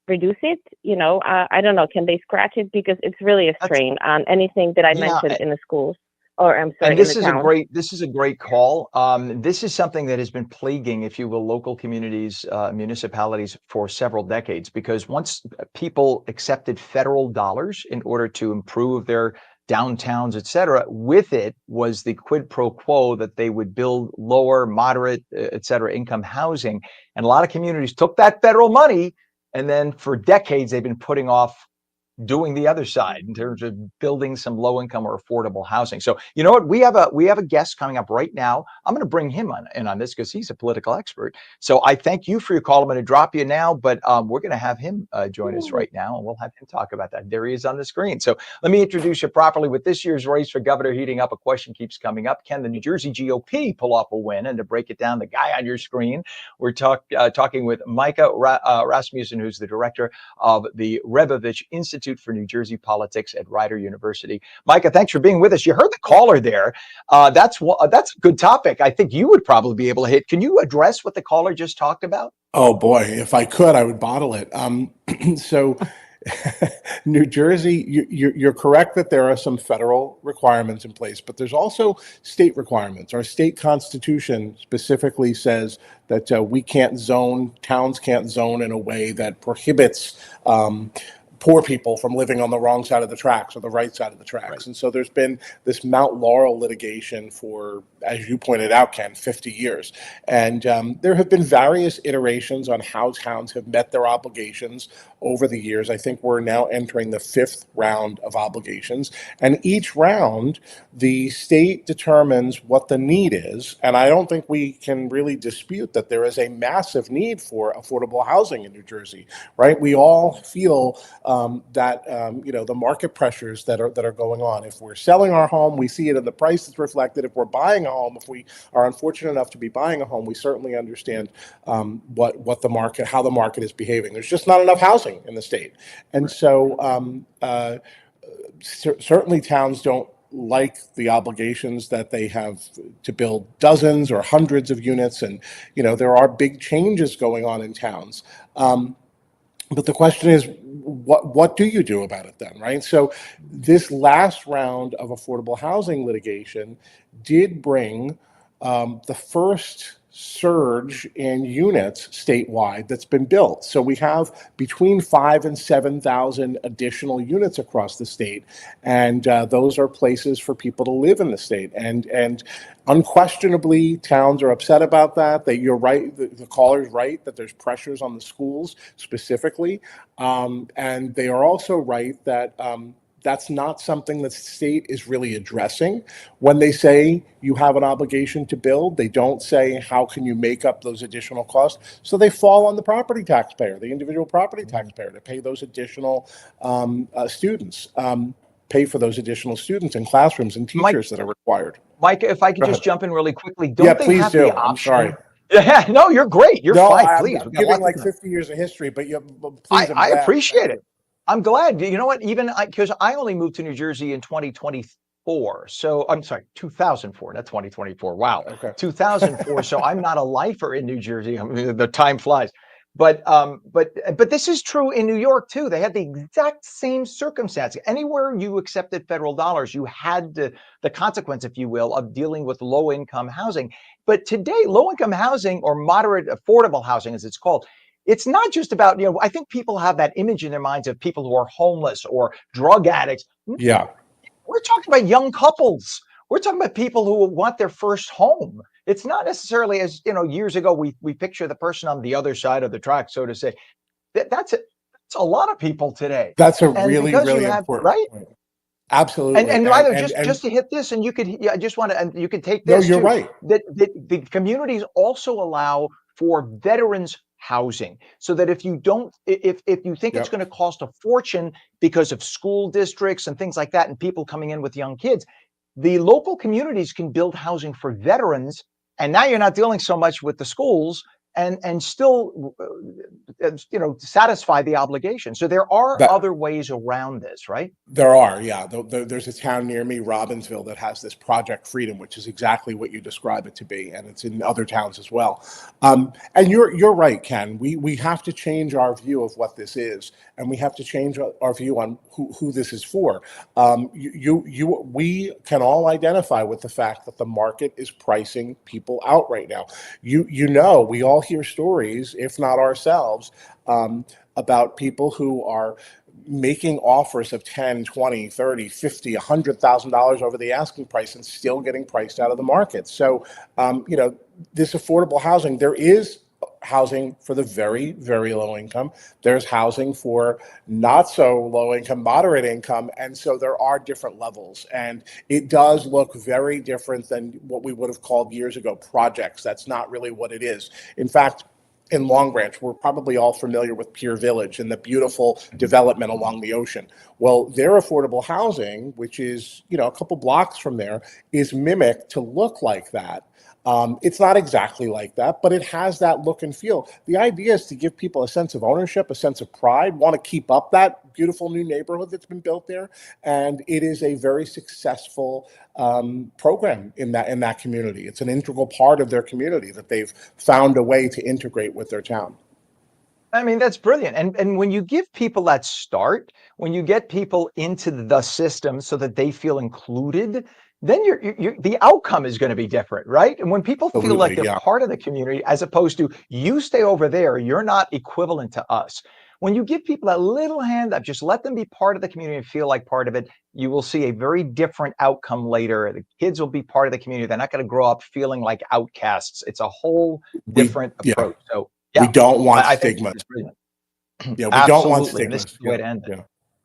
reduce it? I don't know. Can they scratch it? Because it's really a strain on anything that I Yeah, mentioned in the schools, or I'm sorry, and in the town. this is a great call. This is something that has been plaguing, if you will, local communities, municipalities for several decades, because once people accepted federal dollars in order to improve their downtowns, et cetera, with it was the quid pro quo that they would build lower, moderate, et cetera, income housing. And a lot of communities took that federal money, and then for decades, they've been putting off doing the other side in terms of building some low income or affordable housing. So you know what? We have a guest coming up right now. I'm going to bring him in on this because he's a political expert. So I thank you for your call. I'm going to drop you now, but we're going to have him join us right now, and we'll have him talk about that. There he is on the screen. So let me introduce you properly. With this year's race for governor heating up, a question keeps coming up: can the New Jersey GOP pull off a win? And to break it down, the guy on your screen, we're talking with Micah Rasmussen, who's the director of the Rebovich Institute for New Jersey Politics at Rider University. Micah, thanks for being with us. You heard the caller there. That's a good topic. I think you would probably be able to hit. Can you address what the caller just talked about? Oh boy, if I could, I would bottle it. So, New Jersey, you're correct that there are some federal requirements in place, but there's also state requirements. Our state constitution specifically says that we can't zone, towns can't zone in a way that prohibits poor people from living on the wrong side of the tracks or the right side of the tracks. Right. And so there's been this Mount Laurel litigation for, as you pointed out, Ken, 50 years. And there have been various iterations on how towns have met their obligations over the years. I think we're now entering the 5th round of obligations. And each round, the state determines what the need is. And I don't think we can really dispute that there is a massive need for affordable housing in New Jersey, right? We all feel the market pressures that are going on. If we're selling our home, we see it in the price that's reflected. If we're buying a home, if we are unfortunate enough to be buying a home, we certainly understand what the market, how the market is behaving. There's just not enough housing in the state, and so certainly towns don't like the obligations that they have to build dozens or hundreds of units, and there are big changes going on in towns. But the question is, what do you do about it then, right? So this last round of affordable housing litigation did bring the first surge in units statewide that's been built. So we have between 5,000 and 7,000 additional units across the state, and those are places for people to live in the state. And unquestionably, towns are upset about that. That you're right, the caller's right that there's pressures on the schools specifically, and they are also right that that's not something that the state is really addressing. When they say you have an obligation to build, they don't say how can you make up those additional costs. So they fall on the property taxpayer, the individual property taxpayer, to pay those additional students, pay for those additional students and classrooms and teachers that are required. Mike, if I could Go just ahead. jump in really quickly, Yeah, don't they please have do. the I'm option? sorry. Yeah, no, you're great. You're No, fine. I'm Please, we got giving lots like of 50 years of history, but please, I'm I glad. appreciate it. I'm glad. You know what? Even because I only moved to New Jersey in 2024. So I'm sorry, 2004, not 2024. Wow, Okay. 2004. So I'm not a lifer in New Jersey. I mean, the time flies. But this is true in New York too. They had the exact same circumstance. Anywhere you accepted federal dollars, you had the consequence, if you will, of dealing with low income housing. But today, low income housing, or moderate affordable housing, as it's called, it's not just about, I think people have that image in their minds of people who are homeless or drug addicts. Yeah. We're talking about young couples. We're talking about people who want their first home. It's not necessarily, as years ago, we picture the person on the other side of the track, so to say. That's a lot of people today. That's a And really, because you really have, important right? point. Absolutely. And rather just to hit this, and you could, I just want to, and you could take No, this you're too, right. that the communities also allow for veterans housing, so that if you don't, if you think it's Yep. going to cost a fortune because of school districts and things like that, and people coming in with young kids, the local communities can build housing for veterans, and now you're not dealing so much with the schools, and still satisfy the obligation. So there are That other ways around this, right? There are, yeah. There's a town near me, Robbinsville, that has this Project Freedom, which is exactly what you describe it to be, and it's in other towns as well. And you're right, Ken. We have to change our view of what this is, and we have to change our view on who this is for. We can all identify with the fact that the market is pricing people out right now. We all hear stories, if not ourselves, about people who are making offers of 10, 20, 30, 50, $100,000 over the asking price and still getting priced out of the market. So, this affordable housing, there is housing for the very, very low income. There's housing for not so low income, moderate income. And so there are different levels. And it does look very different than what we would have called years ago projects. That's not really what it is. In fact, in Long Branch, we're probably all familiar with Pier Village and the beautiful development along the ocean. Well, their affordable housing, which is a couple blocks from there, is mimicked to look like that. It's not exactly like that, but it has that look and feel. The idea is to give people a sense of ownership, a sense of pride, want to keep up that beautiful new neighborhood that's been built there. And it is a very successful program in that community. It's an integral part of their community that they've found a way to integrate with their town. I mean, that's brilliant. And when you give people that start, when you get people into the system so that they feel included, then the outcome is going to be different, right? And when people feel like Absolutely, they're yeah. part of the community, as opposed to you stay over there, you're not equivalent to us. When you give people that little hand up, just let them be part of the community and feel like part of it, you will see a very different outcome later. The kids will be part of the community. They're not going to grow up feeling like outcasts. It's a whole different approach. So We yeah, don't want I think stigma. this is brilliant. Yeah, we don't want Absolutely. And this is stigmas. the way Yeah, to end it. yeah,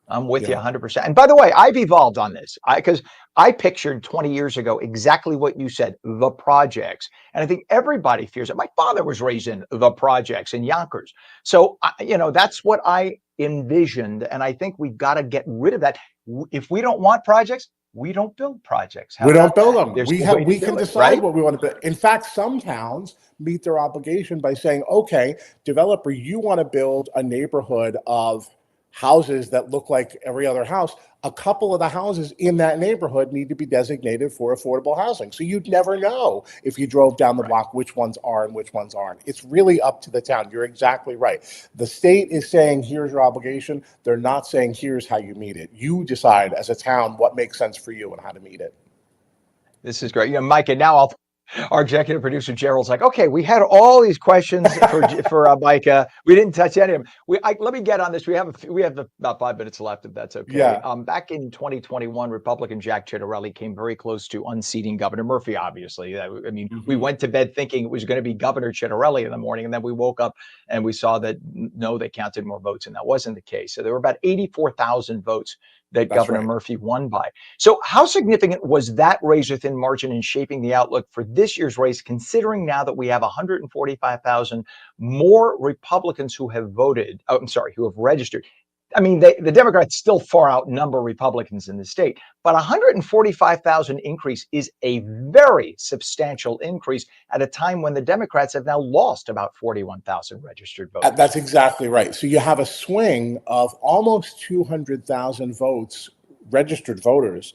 I'm with you yeah. 100%. And by the way, I've evolved on this because I pictured 20 years ago exactly what you said, the projects. And I think everybody fears it. My father was raised in the projects in Yonkers. So, that's what I envisioned. And I think we've got to get rid of that. If we don't want projects, we don't build projects. How We don't about build that? them. There's We a have way to we do can it, decide right? what we want to build. In fact, some towns meet their obligation by saying, okay, developer, you want to build a neighborhood of houses that look like every other house. A couple of the houses in that neighborhood need to be designated for affordable housing. So you'd never know if you drove down the block which ones are and which ones aren't. It's really up to the town. You're exactly right. The state is saying, here's your obligation. They're not saying, here's how you meet it. You decide as a town what makes sense for you and how to meet it. This is great. Mike, and now our executive producer Gerald's like, okay, we had all these questions for Mike. We didn't touch any of them. Let me get on this. We have about 5 minutes left, if that's okay. Yeah. Back in 2021, Republican Jack Ciattarelli came very close to unseating Governor Murphy. Obviously, I mean, we went to bed thinking it was going to be Governor Ciattarelli in the morning, and then we woke up and we saw that no, they counted more votes, and that wasn't the case. So there were about 84,000 votes that That's Governor right. Murphy won by. So how significant was that razor-thin margin in shaping the outlook for this year's race, considering now that we have 145,000 more Republicans who have voted, who have registered? I mean, the Democrats still far outnumber Republicans in the state, but 145,000 increase is a very substantial increase at a time when the Democrats have now lost about 41,000 registered voters. That's exactly right. So you have a swing of almost 200,000 votes, registered voters,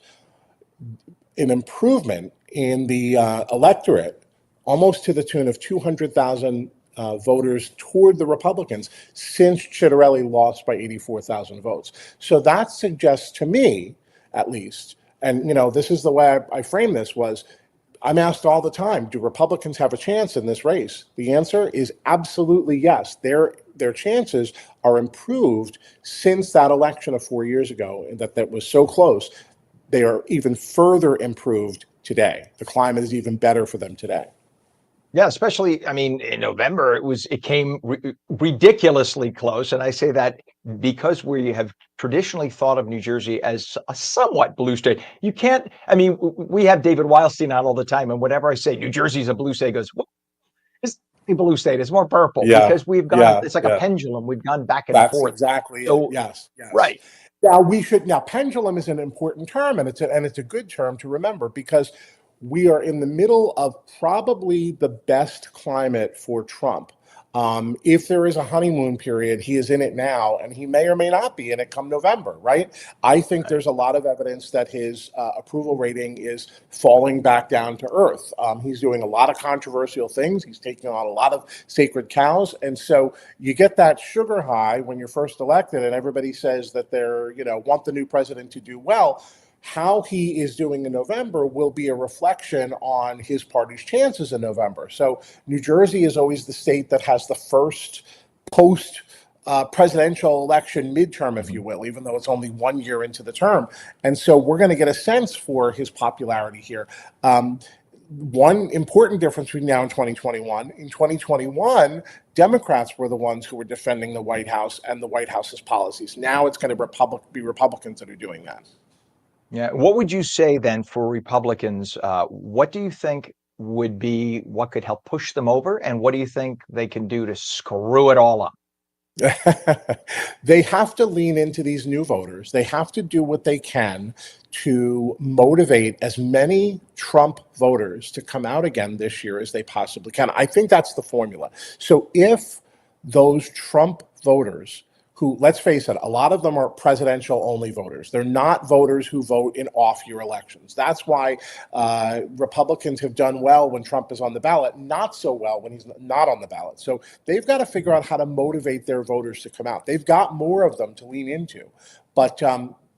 an improvement in the electorate, almost to the tune of 200,000 voters toward the Republicans since Ciattarelli lost by 84,000 votes. So that suggests to me, at least, and this is the way I frame this, was I'm asked all the time, do Republicans have a chance in this race? The answer is absolutely yes. Their chances are improved since that election of 4 years ago, and that was so close. They are even further improved today. The climate is even better for them today. Yeah, especially, I mean, in November, it came ridiculously close. And I say that because we have traditionally thought of New Jersey as a somewhat blue state. You can't, I mean, we have David Wildstein out all the time. And whenever I say New Jersey's a blue state, he goes, well, it's a blue state. It's more purple because we've gone, it's like a pendulum. We've gone back and That's forth. Exactly So, it. Yes. Right. Now pendulum is an important term, and it's a good term to remember, because we are in the middle of probably the best climate for Trump. If there is a honeymoon period, he is in it now, and he may or may not be in it come November, right? I think there's a lot of evidence that his approval rating is falling back down to earth. He's doing a lot of controversial things. He's taking on a lot of sacred cows. And so you get that sugar high when you're first elected, and everybody says that they're, want the new president to do well. How he is doing in November will be a reflection on his party's chances in November. So New Jersey is always the state that has the first post presidential election midterm, if you will, even though it's only 1 year into the term. And so we're going to get a sense for his popularity here. One important difference between now and 2021, in 2021, Democrats were the ones who were defending the White House and the White House's policies. Now it's going to be Republicans that are doing that. Yeah. What would you say then for Republicans? What do you think would be what could help push them over? And what do you think they can do to screw it all up? They have to lean into these new voters. They have to do what they can to motivate as many Trump voters to come out again this year as they possibly can. I think that's the formula. So if those Trump voters, who, let's face it, a lot of them are presidential only voters. They're not voters who vote in off-year elections. That's why Republicans have done well when Trump is on the ballot, not so well when he's not on the ballot. So they've got to figure out how to motivate their voters to come out. They've got more of them to lean into, but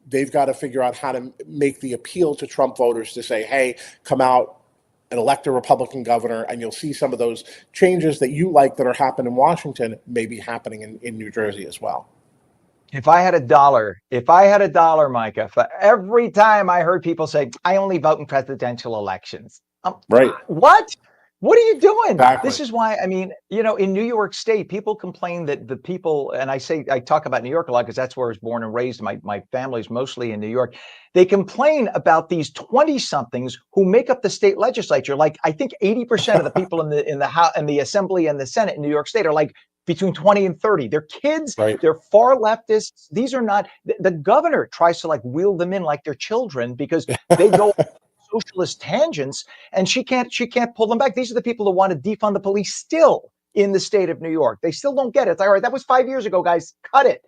they've got to figure out how to make the appeal to Trump voters to say, hey, come out and elect a Republican governor, and you'll see some of those changes that you like that are happening in Washington may be happening in New Jersey as well. If I had a dollar, Micah, for every time I heard people say, I only vote in presidential elections. Right. What? What are you doing? Exactly. This is why, I mean, in New York State, people complain that the people, and I talk about New York a lot because that's where I was born and raised. My family's mostly in New York. They complain about these 20-somethings who make up the state legislature. Like, I think 80% of the people in the House and the Assembly and the Senate in New York State are like between 20 and 30. They're kids. Right. They're far leftists. These are not, the governor tries to like wheel them in like they're children because they go socialist tangents, and she can't pull them back. These are the people who want to defund the police still in the state of New York. They still don't get it. It's like, all right, that was 5 years ago, guys. Cut it.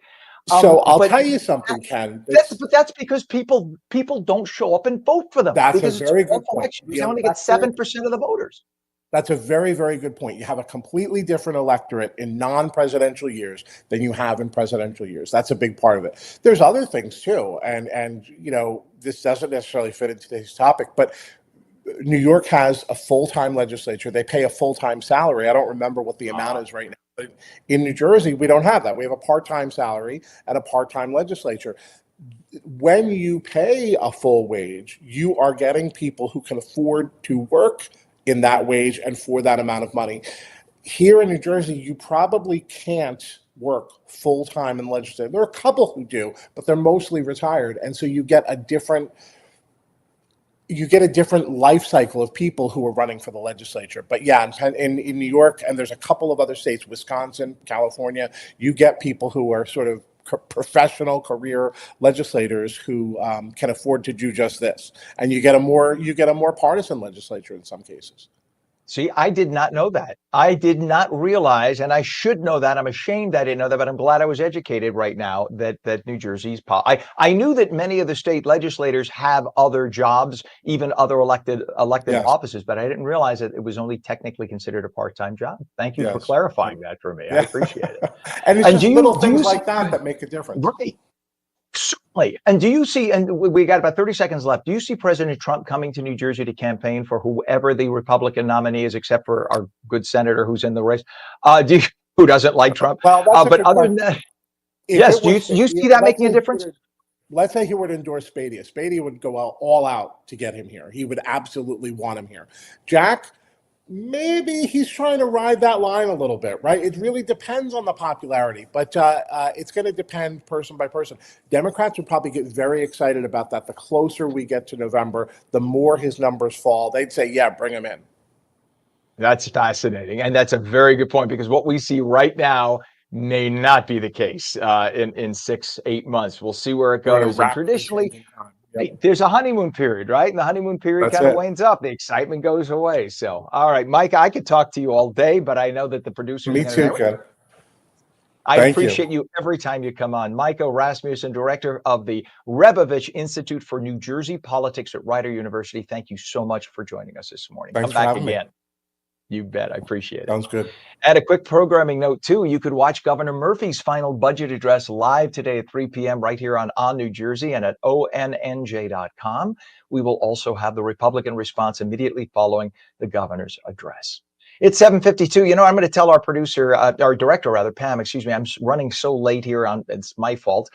So I'll But tell you something, Ken. that's because people don't show up and vote for them That's a because it's very off good point. election. The They only get electorate 7% of the voters. That's a very, very good point. You have a completely different electorate in non-presidential years than you have in presidential years. That's a big part of it. There's other things too, and you know, this doesn't necessarily fit into today's topic, but New York has a full-time legislature. They pay a full-time salary. I don't remember what the amount is right now. But in New Jersey, we don't have that. We have a part-time salary and a part-time legislature. When you pay a full wage, you are getting people who can afford to work in that wage and for that amount of money. Here in New Jersey, you probably can't work full-time in legislature. There are a couple who do, but they're mostly retired. And so you get a different life cycle of people who are running for the legislature. But yeah, in New York, and there's a couple of other states, Wisconsin, California, you get people who are sort of professional career legislators who can afford to do just this, and you get a more partisan legislature in some cases. See, I did not know that. I did not realize, and I should know that. I'm ashamed I didn't know that, but I'm glad I was educated right now that New Jersey's. I knew that many of the state legislators have other jobs, even other elected Yes. offices, but I didn't realize that it was only technically considered a part-time job. Thank you for Yes. clarifying that for me. I appreciate it. And it's just do you- little do you things like see- that make a difference. Right. Certainly. And do you see, and we got about 30 seconds left, do you see President Trump coming to New Jersey to campaign for whoever the Republican nominee is, except for our good senator who's in the race? Who doesn't like Trump? Well, that's a But good other question. than that, If yes, it do you was- see that let's making a say difference? Let's say he were to endorse Spadia. Spadia would go all out to get him here. He would absolutely want him here. Jack, maybe he's trying to ride that line a little bit, right? It really depends on the popularity, but it's going to depend person by person. Democrats would probably get very excited about that. The closer we get to November, the more his numbers fall. They'd say, yeah, bring him in. That's fascinating. And that's a very good point, because what we see right now may not be the case in 6-8 months. We'll see where it We're in a goes. And rapidly traditionally, changing time. hey, there's a honeymoon period, right? And the honeymoon period That's kind of it. wanes up. The excitement goes away. So, all right, Mike, I could talk to you all day, but I know that the producers Me are going to too, Ken. I Thank you. appreciate you every time you come on. Micah Rasmussen, director of the Rebovich Institute for New Jersey Politics at Rider University. Thank you so much for joining us this morning. Thanks Come for back having again. me. You bet. I appreciate it. Sounds good. And a quick programming note, too. You could watch Governor Murphy's final budget address live today at 3 p.m. right here on New Jersey and at ONNJ.com. We will also have the Republican response immediately following the governor's address. It's 7:52. You know, I'm going to tell our producer, our director, rather, Pam, excuse me, I'm running so late here it's my fault.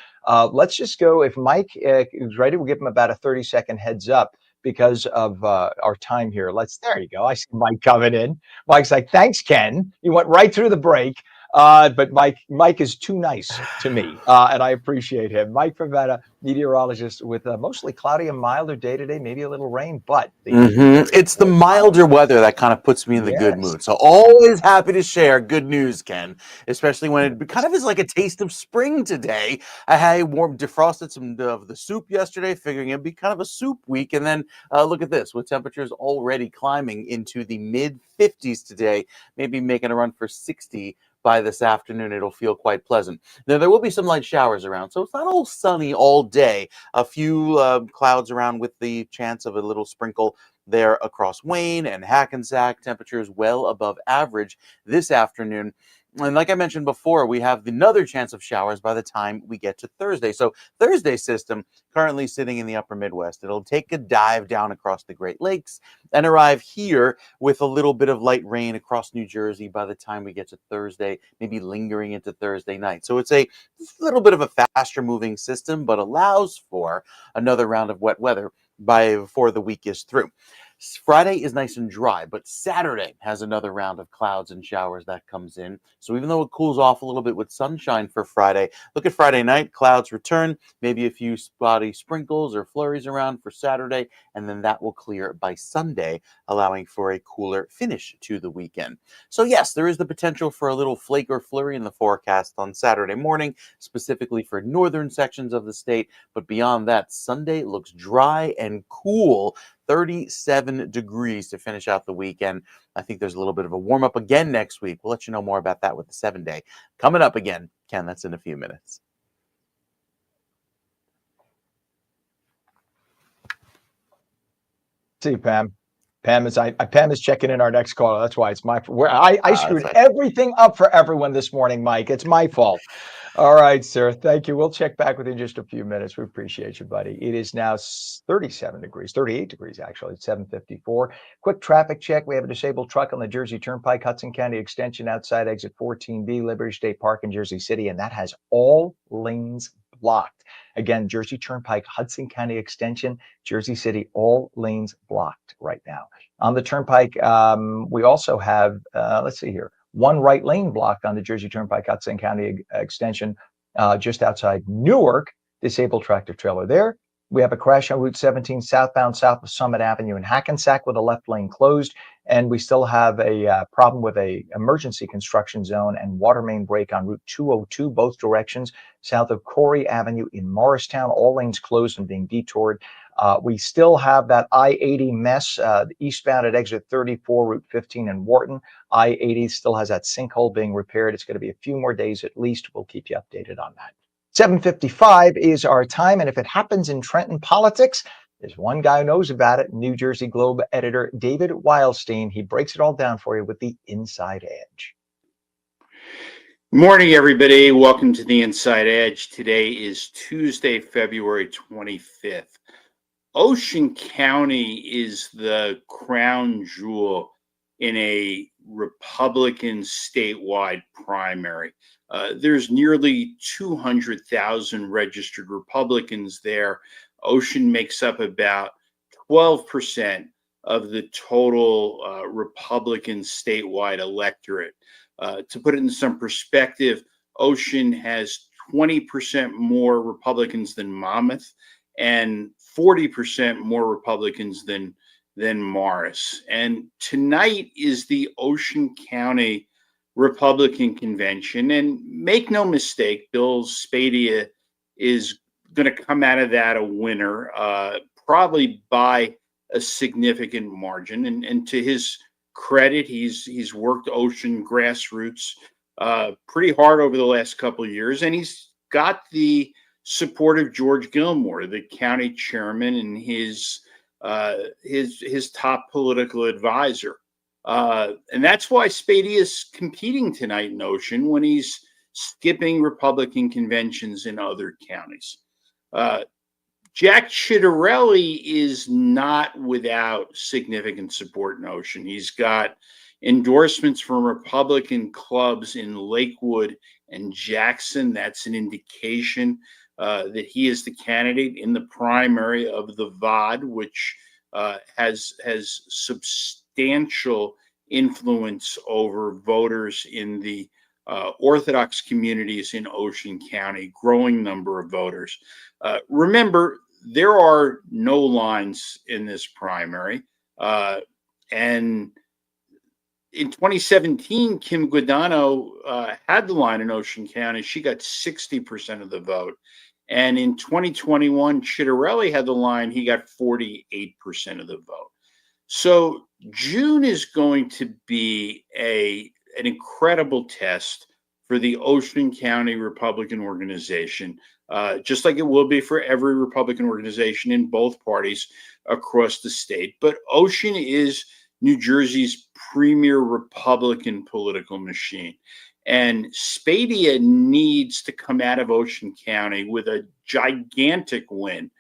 Let's just go. If Mike is ready, we'll give him about a 30-second heads up because of our time here. There you go. I see Mike coming in. Mike's like, thanks, Ken. You went right through the break. But Mike is too nice to me, and I appreciate him. Mike Favetta, meteorologist, with a mostly cloudy and milder day today, maybe a little rain, but it's the milder weather that kind of puts me in the good mood. So always happy to share good news, Ken, especially when it kind of is like a taste of spring today. I had defrosted some of the soup yesterday, figuring it'd be kind of a soup week, and then look at this, with temperatures already climbing into the mid 50s today, maybe making a run for 60 by this afternoon. It'll feel quite pleasant. Now, there will be some light showers around, so it's not all sunny all day. A few clouds around with the chance of a little sprinkle there across Wayne and Hackensack. Temperatures well above average this afternoon. And like I mentioned before, we have another chance of showers by the time we get to Thursday. So Thursday's system currently sitting in the upper Midwest. It'll take a dive down across the Great Lakes and arrive here with a little bit of light rain across New Jersey by the time we get to Thursday, maybe lingering into Thursday night. So it's a little bit of a faster moving system, but allows for another round of wet weather before the week is through. Friday is nice and dry, but Saturday has another round of clouds and showers that comes in. So even though it cools off a little bit with sunshine for Friday, look at Friday night, clouds return, maybe a few spotty sprinkles or flurries around for Saturday, and then that will clear by Sunday, allowing for a cooler finish to the weekend. So yes, there is the potential for a little flake or flurry in the forecast on Saturday morning, specifically for northern sections of the state, but beyond that, Sunday looks dry and cool. 37 degrees to finish out the weekend. I think there's a little bit of a warm up again next week. We'll let you know more about that with the 7-day coming up again. Ken, that's in a few minutes. See, Pam. Pam is checking in our next caller. That's why it's my. I screwed Right. everything up for everyone this morning, Mike. It's my fault. All right, sir. Thank you. We'll check back with you in just a few minutes. We appreciate you, buddy. It is now 37 degrees, 38 degrees, actually. It's 7:54. Quick traffic check. We have a disabled truck on the Jersey Turnpike, Hudson County Extension outside exit 14B, Liberty State Park in Jersey City, and that has all lanes blocked. Again, Jersey Turnpike, Hudson County Extension, Jersey City, all lanes blocked right now. On the Turnpike, we also have, let's see here, one right lane blocked on the Jersey Turnpike Hudson County Extension just outside Newark. Disabled tractor trailer there. We have a crash on Route 17 southbound south of Summit Avenue in Hackensack with a left lane closed. And we still have a problem with a emergency construction zone and water main break on Route 202, both directions, south of Corey Avenue in Morristown. All lanes closed and being detoured. We still have that I-80 mess eastbound at exit 34, Route 15 in Wharton. I-80 still has that sinkhole being repaired. It's going to be a few more days at least. We'll keep you updated on that. 7:55 is our time, and if it happens in Trenton politics, there's one guy who knows about it, New Jersey Globe editor David Wildstein. He breaks it all down for you with the Inside Edge. Morning, everybody. Welcome to the Inside Edge. Today is Tuesday, February 25th. Ocean County is the crown jewel in a Republican statewide primary. There's nearly 200,000 registered Republicans there. Ocean makes up about 12% of the total Republican statewide electorate. To put it in some perspective, Ocean has 20% more Republicans than Monmouth and 40% more Republicans than Morris. And tonight is the Ocean County Republican Convention. And make no mistake, Bill Spadea is going to come out of that a winner, probably by a significant margin. And to his credit, he's worked Ocean grassroots pretty hard over the last couple of years, and he's got the support of George Gilmore, the county chairman, and his top political advisor. And that's why Spadea is competing tonight in Ocean when he's skipping Republican conventions in other counties. Jack Ciattarelli is not without significant support in Ocean. He's got endorsements from Republican clubs in Lakewood and Jackson. That's an indication that he is the candidate in the primary of the VOD, which has substantial influence over voters in the Orthodox communities in Ocean County, growing number of voters. Remember, there are no lines in this primary. And in 2017, Kim Guadagno had the line in Ocean County. She got 60% of the vote. And in 2021, Ciattarelli had the line. He got 48% of the vote. So June is going to be an incredible test for the Ocean County Republican organization, just like it will be for every Republican organization in both parties across the state. But Ocean is New Jersey's premier Republican political machine. And Spadea needs to come out of Ocean County with a gigantic win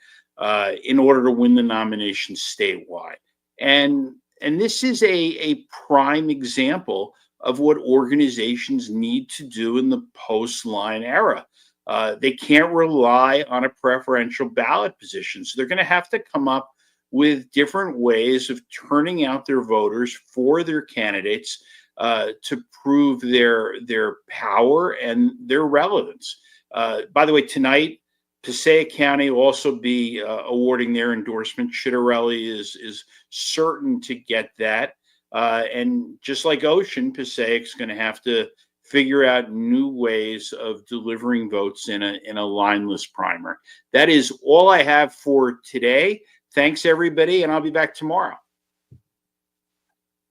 in order to win the nomination statewide. And this is a prime example of what organizations need to do in the post-line era. They can't rely on a preferential ballot position. So they're going to have to come up with different ways of turning out their voters for their candidates to prove their power and their relevance. By the way, tonight, Passaic County will also be awarding their endorsement. Chitarelli is certain to get that. And just like Ocean, Passaic's going to have to figure out new ways of delivering votes in a lineless primer. That is all I have for today. Thanks, everybody, and I'll be back tomorrow.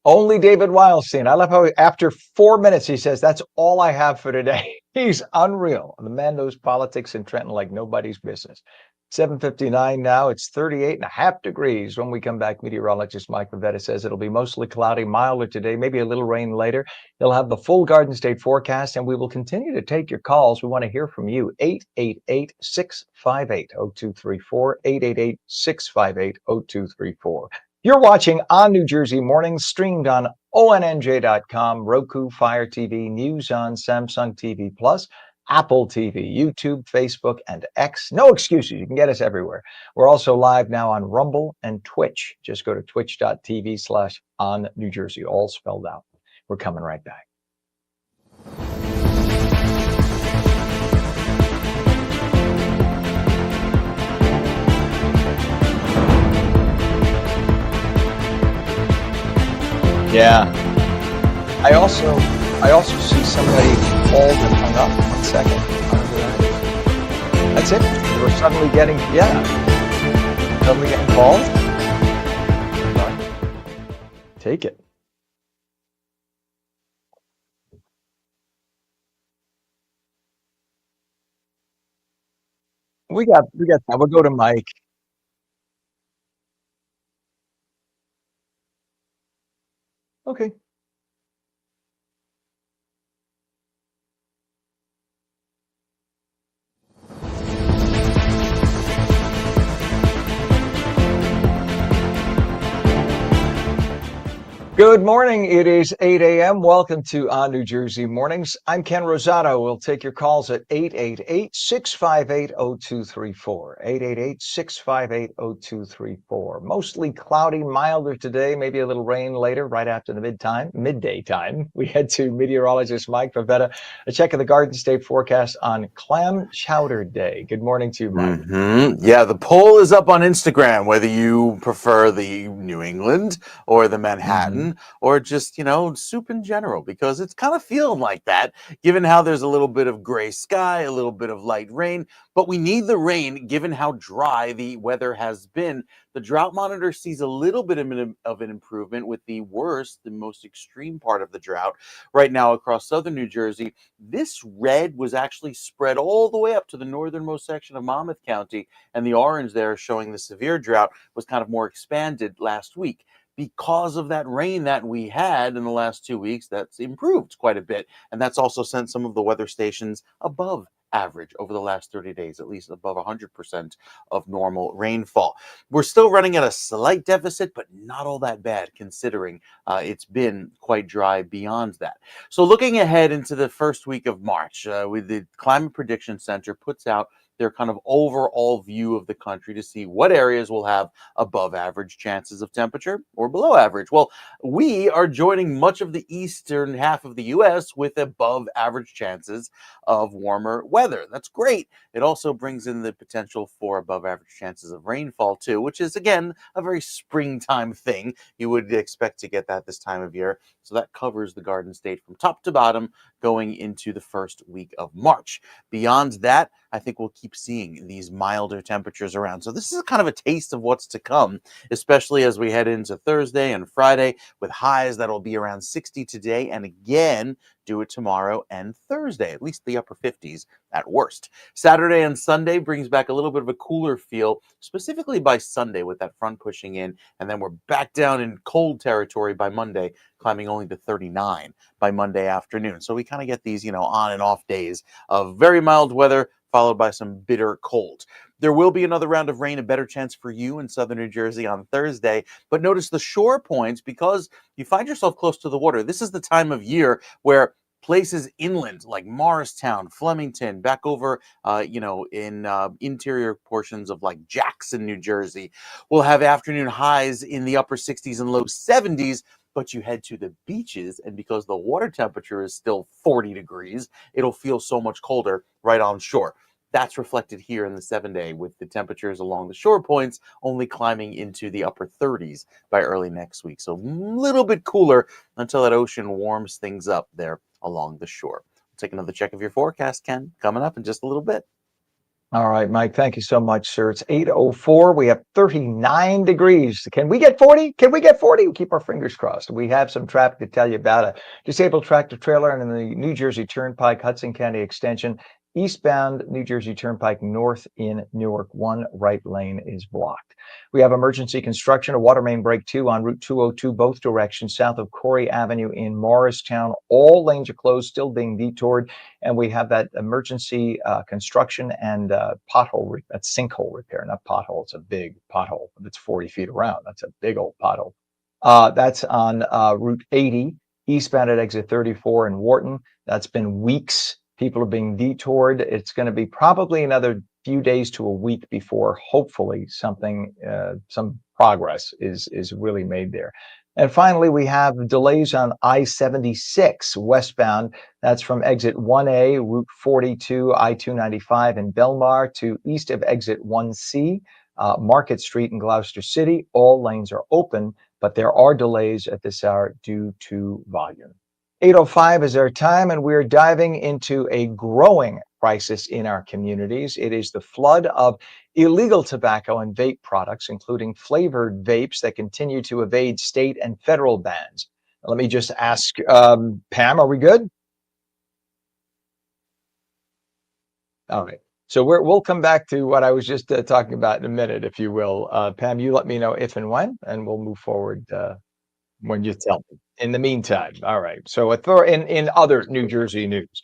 Only David Wildstein. I love how after 4 minutes he says, "That's all I have for today." He's unreal. The man knows politics in Trenton like nobody's business. 7:59 now. It's 38.5 degrees. When we come back, meteorologist Mike Pavetta says it'll be mostly cloudy, milder today, maybe a little rain later. He'll have the full Garden State forecast, and we will continue to take your calls. We want to hear from you. 888-658-0234, 888-658-0234. You're watching On New Jersey Mornings, streamed on ONNJ.com, Roku, Fire TV, News on Samsung TV Plus, Apple TV, YouTube, Facebook, and X. No excuses. You can get us everywhere. We're also live now on Rumble and Twitch. Just go to twitch.tv/On New Jersey, all spelled out. We're coming right back. Yeah. I also see somebody called and hung up. 1 second. That's it. We're suddenly getting called. Take it. We got that. We'll go to Mike. Okay. Good morning. It is 8 a.m. Welcome to On New Jersey Mornings. I'm Ken Rosato. We'll take your calls at 888-658-0234. 888-658-0234. Mostly cloudy, milder today, maybe a little rain later, right after the midday time. We head to meteorologist Mike Pavetta, a check of the Garden State forecast on Clam Chowder Day. Good morning to you, Mike. Yeah, the poll is up on Instagram, whether you prefer the New England or the Manhattan or just, soup in general, because it's kind of feeling like that, given how there's a little bit of gray sky, a little bit of light rain, but we need the rain given how dry the weather has been. The drought monitor sees a little bit of an improvement, with the worst, the most extreme part of the drought right now across southern New Jersey. This red was actually spread all the way up to the northernmost section of Monmouth County, and the orange there showing the severe drought was kind of more expanded last week. Because of that rain that we had in the last 2 weeks, that's improved quite a bit. And that's also sent some of the weather stations above average over the last 30 days, at least above 100% of normal rainfall. We're still running at a slight deficit, but not all that bad considering it's been quite dry beyond that. So looking ahead into the first week of March, with the Climate Prediction Center puts out their kind of overall view of the country to see what areas will have above average chances of temperature or below average. Well, we are joining much of the eastern half of the U.S. with above average chances of warmer weather. That's great. It also brings in the potential for above average chances of rainfall too, which is, again, a very springtime thing. You would expect to get that this time of year. So that covers the Garden State from top to bottom going into the first week of March. Beyond that, I think we'll keep seeing these milder temperatures around. So this is kind of a taste of what's to come, especially as we head into Thursday and Friday with highs that'll be around 60 today, and again, do it tomorrow and Thursday, at least the upper 50s at worst. Saturday and Sunday brings back a little bit of a cooler feel, specifically by Sunday with that front pushing in, and then we're back down in cold territory by Monday, climbing only to 39 by Monday afternoon. So we kind of get these, on and off days of very mild weather, followed by some bitter cold. There will be another round of rain, a better chance for you in southern New Jersey on Thursday. But notice the shore points, because you find yourself close to the water. This is the time of year where Places inland like Morristown, Flemington, back over, in interior portions of like Jackson, New Jersey, will have afternoon highs in the upper 60s and low 70s. But you head to the beaches, and because the water temperature is still 40 degrees, it'll feel so much colder right on shore. That's reflected here in the 7-day, with the temperatures along the shore points only climbing into the upper 30s by early next week. So a little bit cooler until that ocean warms things up there along the shore. We'll take another check of your forecast, Ken, coming up in just a little bit. All right, Mike, thank you so much, sir. It's 8:04. We have 39 degrees. Can we get 40? Can we get 40? We keep our fingers crossed. We have some traffic to tell you about. A disabled tractor trailer and in the New Jersey Turnpike, Hudson County Extension, eastbound New Jersey Turnpike north in Newark. One right lane is blocked. We have emergency construction, a water main break 2 on Route 202, both directions, south of Corey Avenue in Morristown. All lanes are closed, still being detoured. And we have that emergency construction and that's sinkhole repair, not pothole. It's a big pothole that's 40 feet around. That's a big old pothole. That's on Route 80, eastbound at exit 34 in Wharton. That's been weeks. People are being detoured. It's going to be probably another few days to a week before hopefully some progress is really made there. And finally, we have delays on I-76 westbound. That's from exit 1A, Route 42, I-295 in Belmar to east of exit 1C, Market Street in Gloucester City. All lanes are open, but there are delays at this hour due to volume. 8:05 is our time, and we're diving into a growing crisis in our communities. It is the flood of illegal tobacco and vape products, including flavored vapes that continue to evade state and federal bans. Let me just ask, Pam, are we good? All right. So we'll come back to what I was just talking about in a minute, if you will. Pam, you let me know if and when, and we'll move forward when you tell me. In the meantime, all right. So in other New Jersey news,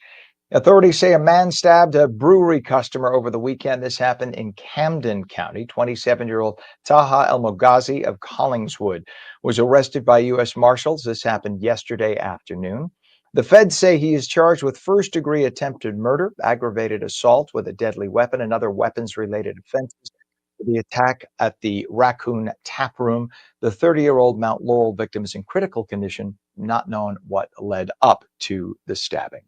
authorities say a man stabbed a brewery customer over the weekend. This happened in Camden County. 27-year-old Taha El Mogazi of Collingswood was arrested by U.S. Marshals. This happened yesterday afternoon. The feds say he is charged with first-degree attempted murder, aggravated assault with a deadly weapon, and other weapons-related offenses. The attack at the Raccoon Tap Room. The 30-year-old Mount Laurel victim is in critical condition, not known what led up to the stabbing.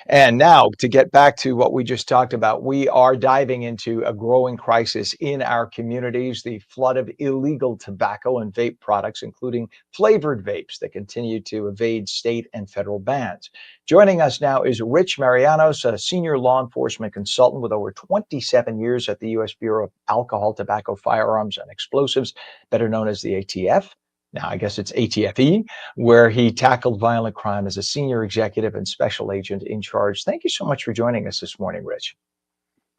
And now to get back to what we just talked about, we are diving into a growing crisis in our communities, the flood of illegal tobacco and vape products, including flavored vapes that continue to evade state and federal bans. Joining us now is Rich Marianos, a senior law enforcement consultant with over 27 years at the U.S. Bureau of Alcohol, Tobacco, Firearms, and Explosives, better known as the ATF. Now, I guess it's ATFE, where he tackled violent crime as a senior executive and special agent in charge. Thank you so much for joining us this morning, Rich.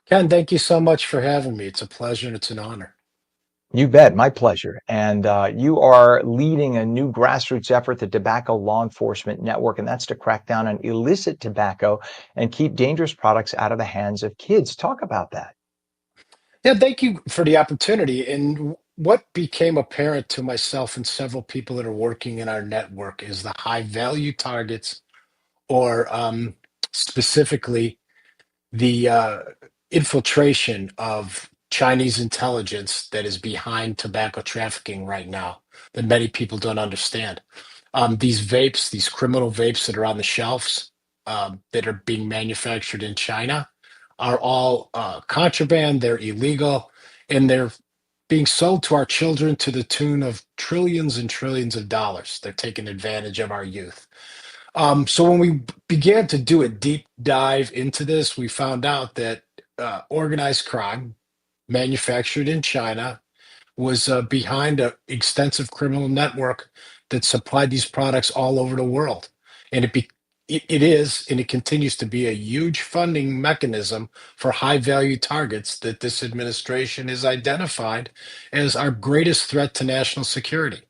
Ken, thank you so much for having me. It's a pleasure and it's an honor. You bet. My pleasure. And you are leading a new grassroots effort, the Tobacco Law Enforcement Network, and that's to crack down on illicit tobacco and keep dangerous products out of the hands of kids. Talk about that. Yeah, thank you for the opportunity. And what became apparent to myself and several people that are working in our network is the high value targets, or specifically the infiltration of Chinese intelligence that is behind tobacco trafficking right now that many people don't understand. These vapes, these criminal vapes that are on the shelves that are being manufactured in China, are all contraband, they're illegal, and they're being sold to our children to the tune of trillions and trillions of dollars. They're taking advantage of our youth. So when we began to do a deep dive into this, we found out that organized crime manufactured in China was behind an extensive criminal network that supplied these products all over the world. And it is, and it continues to be, a huge funding mechanism for high value targets that this administration has identified as our greatest threat to national security.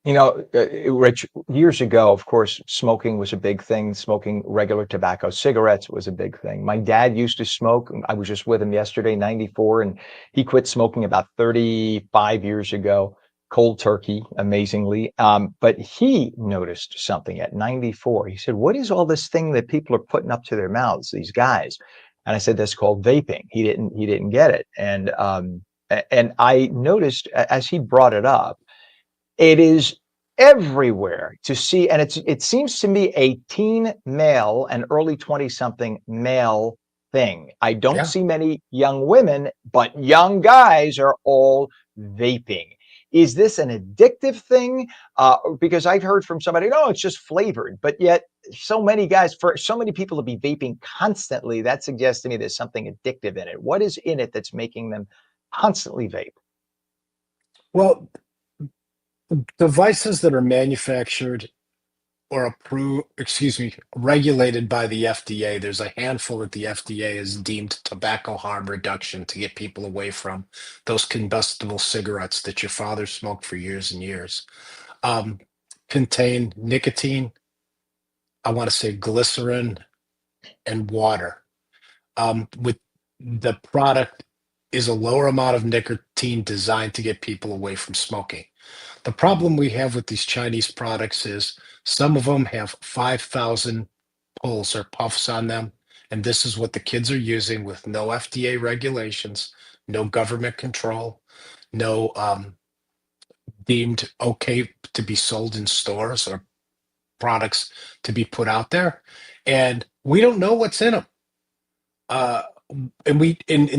You know, Rich, years ago, of course, smoking was a big thing. Smoking regular tobacco, cigarettes was a big thing. My dad used to smoke. I was just with him yesterday, 94, and he quit smoking about 35 years ago. cold turkey, amazingly. But he noticed something at 94. He said, "What is all this thing that people are putting up to their mouths, these guys?" And I said, "That's called vaping." He didn't get it. And I noticed as he brought it up, it is everywhere to see, and it seems to me a teen male and early 20 something male thing. I don't Yeah. see many young women, but young guys are all vaping. Is this an addictive thing? Because I've heard from somebody, no, it's just flavored, but yet so many guys, for so many people to be vaping constantly, that suggests to me there's something addictive in it. What is in it that's making them constantly vape? Well, devices that are manufactured or approved, excuse me, regulated by the FDA, there's a handful that the FDA has deemed tobacco harm reduction to get people away from those combustible cigarettes that your father smoked for years and years. Um, Contain nicotine, I want to say glycerin and water. With the product is a lower amount of nicotine designed to get people away from smoking. The problem we have with these Chinese products is some of them have 5,000 pulls or puffs on them. And this is what the kids are using with no FDA regulations, no government control, no deemed okay to be sold in stores or products to be put out there. And we don't know what's in them. Uh, and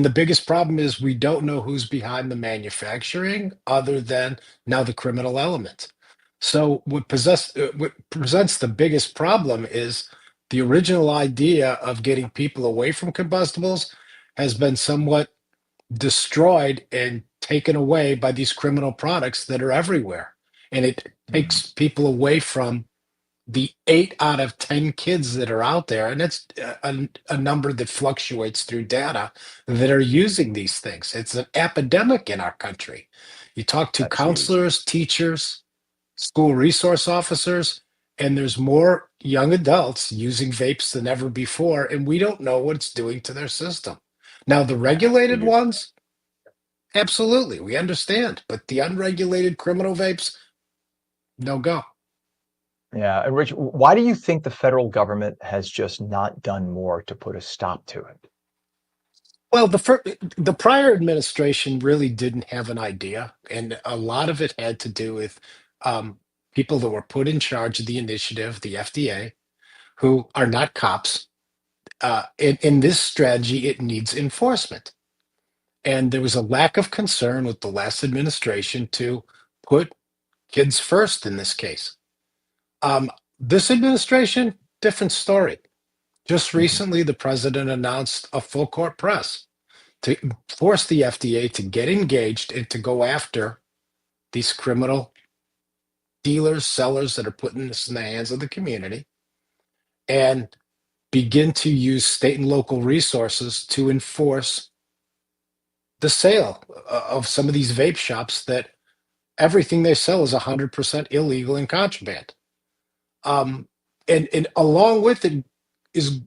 the biggest problem is we don't know who's behind the manufacturing other than now the criminal element. So what presents the biggest problem is the original idea of getting people away from combustibles has been somewhat destroyed and taken away by these criminal products that are everywhere. And it Mhm. takes people away from the 8 out of 10 kids that are out there, and it's a number that fluctuates through data that are using these things. It's an epidemic in our country. You talk to That's huge. counselors, teachers, school resource officers, and there's more young adults using vapes than ever before, and we don't know what it's doing to their system. Now, the I regulated figured. ones, absolutely, we understand, but the unregulated criminal vapes, no go. Yeah, and Rich, why do you think the federal government has just not done more to put a stop to it? Well, the prior administration really didn't have an idea, and a lot of it had to do with um, people that were put in charge of the initiative, the FDA, who are not cops. In this strategy, it needs enforcement, and there was a lack of concern with the last administration to put kids first in this case. This administration, different story. Just Mhm. recently, the president announced a full court press to force the FDA to get engaged and to go after these criminal dealers, sellers that are putting this in the hands of the community and begin to use state and local resources to enforce the sale of some of these vape shops that everything they sell is 100% illegal and contraband. Um, and along with it is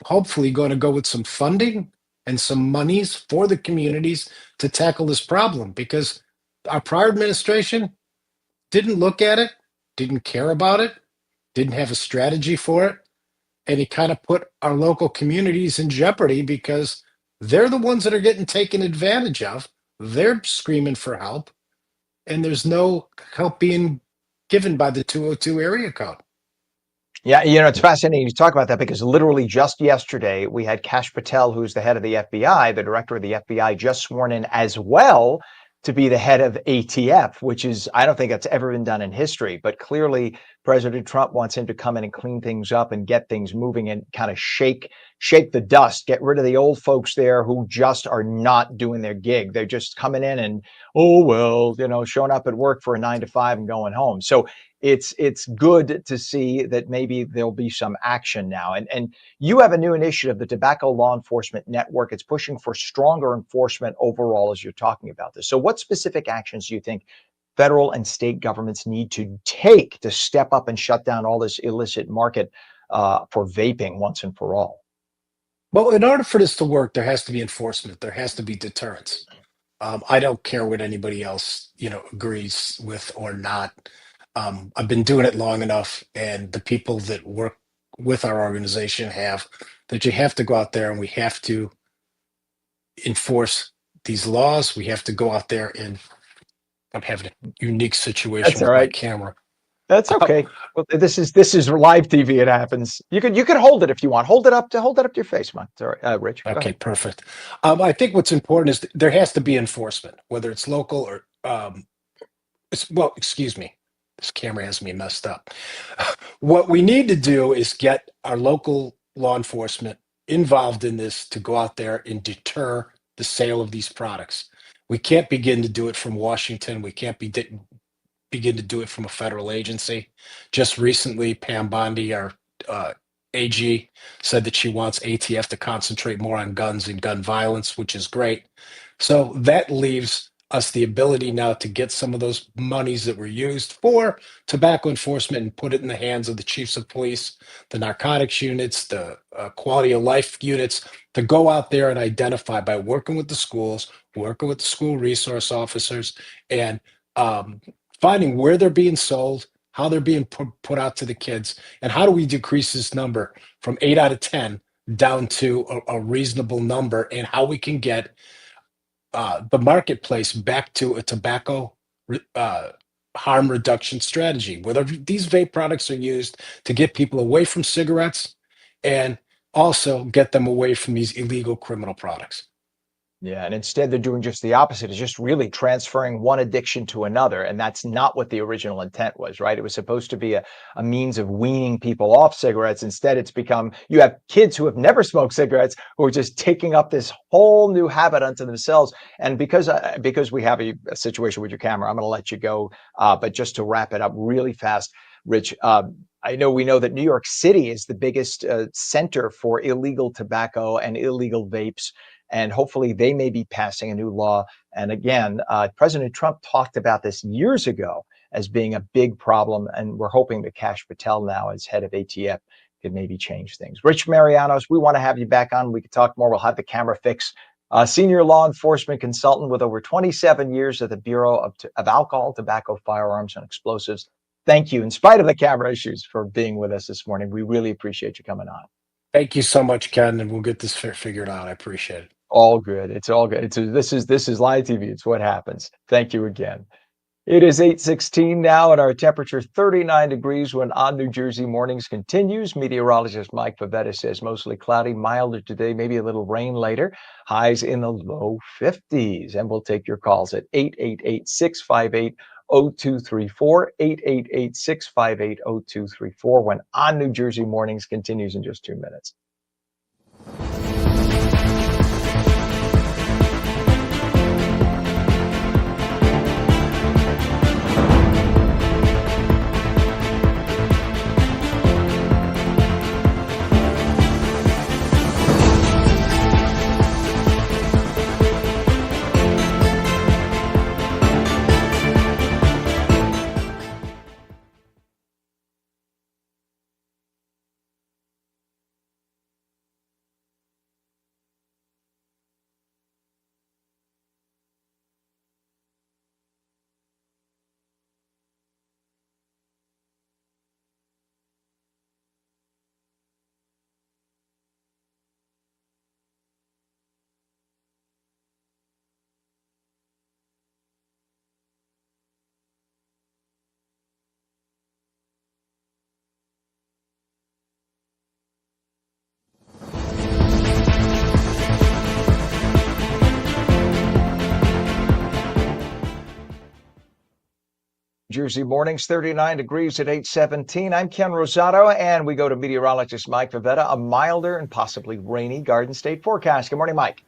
hopefully going to go with some funding and some monies for the communities to tackle this problem because our prior administration didn't look at it, didn't care about it, didn't have a strategy for it, and it kind of put our local communities in jeopardy because they're the ones that are getting taken advantage of. They're screaming for help, and there's no help being given by the 202 area code. Yeah, it's fascinating to talk about that because literally just yesterday we had Kash Patel, who's the head of the FBI, the director of the FBI, just sworn in as well to be the head of ATF, which is, I don't think that's ever been done in history. But clearly, President Trump wants him to come in and clean things up and get things moving and kind of shake the dust, get rid of the old folks there who just are not doing their gig. They're just coming in and, oh well, showing up at work for a 9 to 5 and going home. So it's good to see that maybe there'll be some action now. And you have a new initiative, the Tobacco Law Enforcement Network. It's pushing for stronger enforcement overall as you're talking about this. So what specific actions do you think federal and state governments need to take to step up and shut down all this illicit market for vaping once and for all? Well, in order for this to work, there has to be enforcement, there has to be deterrence. I don't care what anybody else, agrees with or not. I've been doing it long enough, and the people that work with our organization have that you have to go out there and we have to enforce these laws. We have to go out there and I'm having a unique situation That's all with my right. camera. That's okay. Well, this is live TV. It happens. You could hold it if you want. Hold it up to your face, man. Sorry, Rich. Go Okay, ahead. perfect. I think what's important is there has to be enforcement, whether it's local or well, excuse me. This camera has me messed up. What we need to do is get our local law enforcement involved in this to go out there and deter the sale of these products. We can't begin to do it from Washington. We can't begin to do it from a federal agency. Just recently, Pam Bondi, our AG, said that she wants ATF to concentrate more on guns and gun violence, which is great. So that leaves us the ability now to get some of those monies that were used for tobacco enforcement and put it in the hands of the chiefs of police, the narcotics units, the quality of life units, to go out there and identify by working with the schools, working with the school resource officers, and finding where they're being sold, how they're being put out to the kids, and how do we decrease this number from 8 out of 10 down to a reasonable number, and how we can get the marketplace back to a tobacco uh, harm reduction strategy, whether these vape products are used to get people away from cigarettes and also get them away from these illegal criminal products. Yeah, and instead they're doing just the opposite. It's just really transferring one addiction to another. And that's not what the original intent was, right? It was supposed to be a means of weaning people off cigarettes. Instead, it's become you have kids who have never smoked cigarettes who are just taking up this whole new habit unto themselves. And because we have a situation with your camera, I'm going to let you go. But just to wrap it up really fast, Rich, we know that New York City is the biggest center for illegal tobacco and illegal vapes. And hopefully they may be passing a new law. And again, President Trump talked about this years ago as being a big problem. And we're hoping that Kash Patel now, as head of ATF, could maybe change things. Rich Marianos, we want to have you back on. We could talk more. We'll have the camera fixed. Senior law enforcement consultant with over 27 years at the Bureau of Alcohol, Tobacco, Firearms, and Explosives. Thank you, in spite of the camera issues, for being with us this morning. We really appreciate you coming on. Thank you so much, Ken, and we'll get this figured out. I appreciate it. All good. It's all good. This is live TV. It's what happens. Thank you again. It is 8:16 now, and our temperature 39 degrees when On New Jersey Mornings continues. Meteorologist Mike Pavetta says mostly cloudy, milder today, maybe a little rain later. Highs in the low 50s. And we'll take your calls at 888-658-0234, 888-658-0234 when On New Jersey Mornings continues in just 2 minutes. Jersey Mornings, 39 degrees at 8:17. I'm Ken Rosato, and we go to meteorologist Mike Pavetta, a milder and possibly rainy Garden State forecast. Good morning, Mike.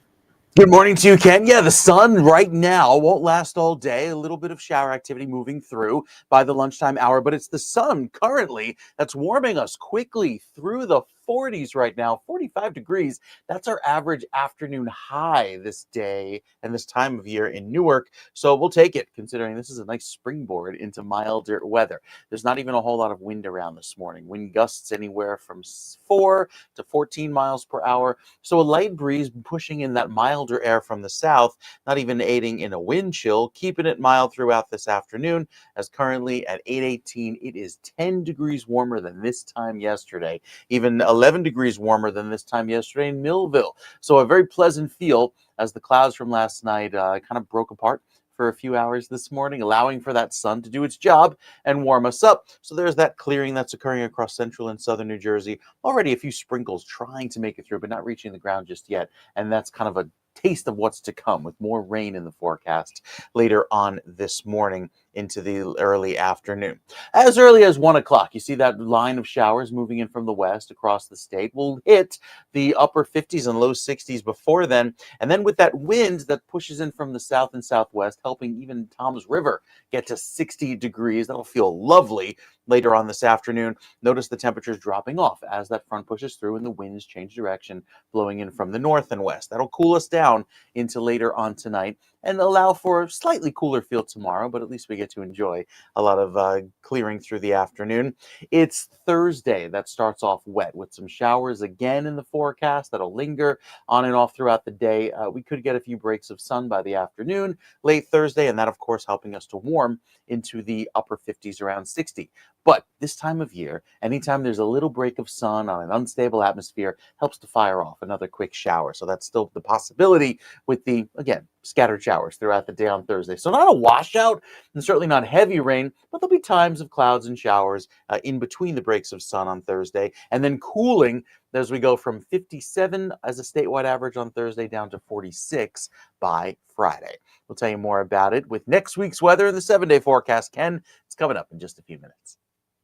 Good morning to you, Ken. Yeah, the sun right now won't last all day. A little bit of shower activity moving through by the lunchtime hour, but it's the sun currently that's warming us quickly through the 40s right now, 45 degrees. That's our average afternoon high this day and this time of year in Newark. So we'll take it, considering this is a nice springboard into milder weather. There's not even a whole lot of wind around this morning. Wind gusts anywhere from 4 to 14 miles per hour. So a light breeze pushing in that milder air from the south, not even aiding in a wind chill, keeping it mild throughout this afternoon. As currently at 8:18, it is 10 degrees warmer than this time yesterday, even 11 degrees warmer than this time yesterday in Millville. So a very pleasant feel as the clouds from last night kind of broke apart for a few hours this morning, allowing for that sun to do its job and warm us up. So there's that clearing that's occurring across central and southern New Jersey. Already a few sprinkles trying to make it through, but not reaching the ground just yet. And that's kind of a taste of what's to come, with more rain in the forecast later on this morning into the early afternoon. As early as 1 o'clock, you see that line of showers moving in from the west across the state. We'll hit the upper 50s and low 60s before then. And then with that wind that pushes in from the south and southwest, helping even Tom's River get to 60 degrees. That'll feel lovely later on this afternoon. Notice the temperatures dropping off as that front pushes through and the winds change direction, blowing in from the north and west. That'll cool us down into later on tonight and allow for a slightly cooler feel tomorrow, but at least we get to enjoy a lot of clearing through the afternoon. It's Thursday that starts off wet with some showers again in the forecast that'll linger on and off throughout the day. We could get a few breaks of sun by the afternoon, late Thursday, and that, of course, helping us to warm into the upper 50s, around 60. But this time of year, anytime there's a little break of sun on an unstable atmosphere, helps to fire off another quick shower. So that's still the possibility with the, again, scattered showers throughout the day on Thursday. So not a washout and certainly not heavy rain, but there'll be times of clouds and showers in between the breaks of sun on Thursday, and then cooling as we go from 57 as a statewide average on Thursday down to 46 by Friday. We'll tell you more about it with next week's weather and the 7-day forecast. Ken, it's coming up in just a few minutes.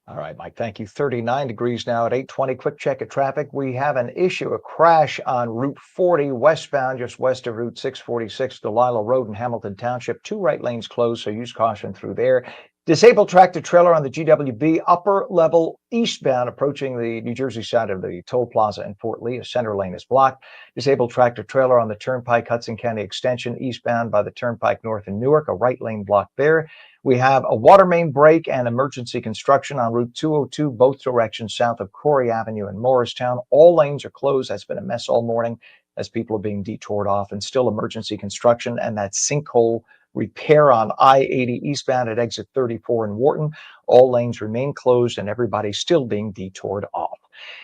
All right, Mike, thank you. 39 degrees now at 8:20. Quick check of traffic. We have an issue, a crash on Route 40 westbound, just west of Route 646, Delilah Road in Hamilton Township. 2 right lanes closed, so use caution through there. Disabled tractor trailer on the GWB upper level eastbound approaching the New Jersey side of the toll plaza in Fort Lee. A center lane is blocked. Disabled tractor trailer on the Turnpike Hudson County Extension eastbound by the Turnpike North in Newark. A right lane blocked there. We have a water main break and emergency construction on Route 202, both directions south of Corey Avenue in Morristown. All lanes are closed. That's been a mess all morning as people are being detoured off, and still emergency construction and that sinkhole repair on I-80 eastbound at exit 34 in Wharton. All lanes remain closed and everybody's still being detoured off.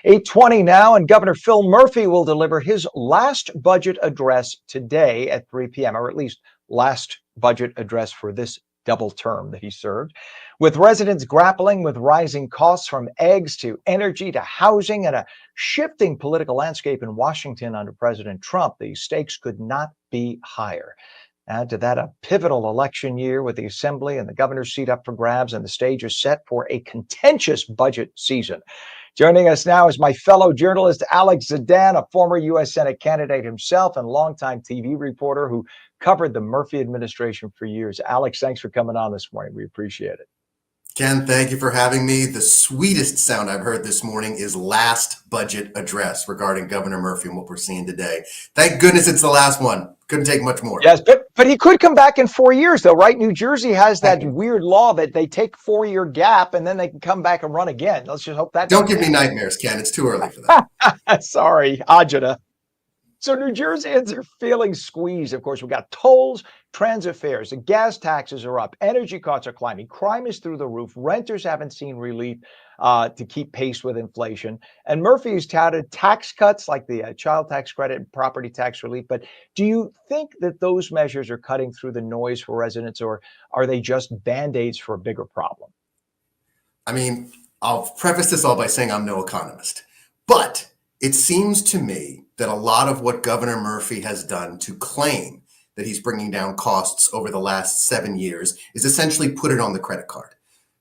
8:20 now, and Governor Phil Murphy will deliver his last budget address today at 3 p.m., or at least last budget address for this double term that he served. With residents grappling with rising costs from eggs to energy to housing and a shifting political landscape in Washington under President Trump, the stakes could not be higher. Add to that a pivotal election year with the Assembly and the governor's seat up for grabs, and the stage is set for a contentious budget season. Joining us now is my fellow journalist, Alex Zidane, a former U.S. Senate candidate himself and longtime TV reporter who covered the Murphy administration for years. Alex, thanks for coming on this morning. We appreciate it. Ken, thank you for having me. The sweetest sound I've heard this morning is last budget address regarding Governor Murphy and what we're seeing today. Thank goodness it's the last one. Couldn't take much more. Yes, but he could come back in 4 years, though, right? New Jersey has that weird law that they take 4-year gap and then they can come back and run again. Let's just hope that don't give me nightmares, Ken. It's too early for that. Sorry, Ajita. So New Jerseyans are feeling squeezed. Of course, we've got tolls, transit fares, the gas taxes are up, energy costs are climbing, crime is through the roof, renters haven't seen relief to keep pace with inflation. And Murphy has touted tax cuts like the child tax credit and property tax relief. But do you think that those measures are cutting through the noise for residents, or are they just Band-Aids for a bigger problem? I mean, I'll preface this all by saying I'm no economist, but it seems to me that a lot of what Governor Murphy has done to claim that he's bringing down costs over the last 7 years is essentially put it on the credit card.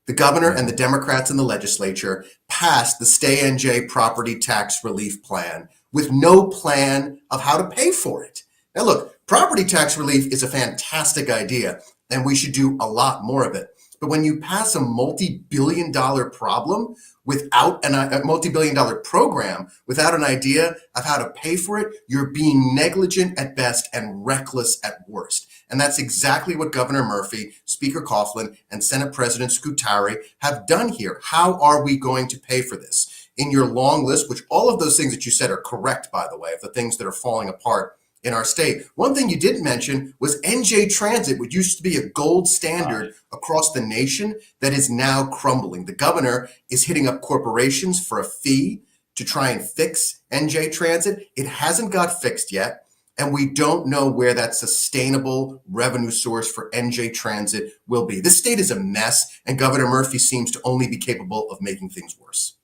The governor and the Democrats in the legislature passed the ONNJ property tax relief plan with no plan of how to pay for it. Now, look, property tax relief is a fantastic idea, and we should do a lot more of it. But when you pass a multi-billion-dollar problem without a multi-billion-dollar program without an idea of how to pay for it, you're being negligent at best and reckless at worst. And that's exactly what Governor Murphy, Speaker Coughlin, and Senate President Scutari have done here. How are we going to pay for this? In your long list, which all of those things that you said are correct, by the way, of the things that are falling apart in our state. One thing you didn't mention was NJ Transit, which used to be a gold standard across the nation that is now crumbling. The governor is hitting up corporations for a fee to try and fix NJ Transit. It hasn't got fixed yet, and we don't know where that sustainable revenue source for NJ Transit will be. This state is a mess, and Governor Murphy seems to only be capable of making things worse.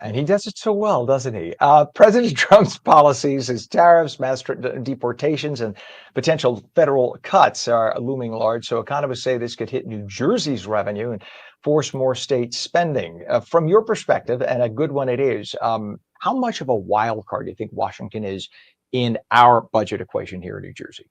And he does it so well, doesn't he? President Trump's policies, his tariffs, mass deportations, and potential federal cuts are looming large. So economists say this could hit New Jersey's revenue and force more state spending. From your perspective, and a good one it is, how much of a wild card do you think Washington is in our budget equation here in New Jersey?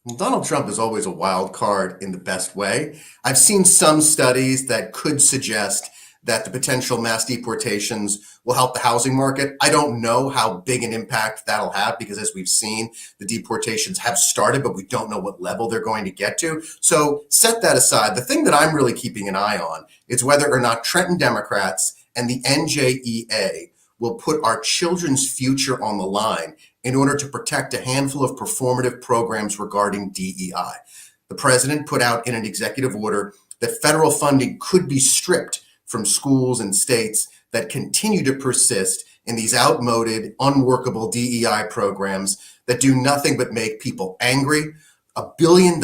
Well, Donald Trump is always a wild card in the best way. I've seen some studies that could suggest that the potential mass deportations will help the housing market. I don't know how big an impact that'll have because, as we've seen, the deportations have started, but we don't know what level they're going to get to. So set that aside. The thing that I'm really keeping an eye on is whether or not Trenton Democrats and the NJEA will put our children's future on the line in order to protect a handful of performative programs regarding DEI. The president put out in an executive order that federal funding could be stripped from schools and states that continue to persist in these outmoded, unworkable DEI programs that do nothing but make people angry. $1 billion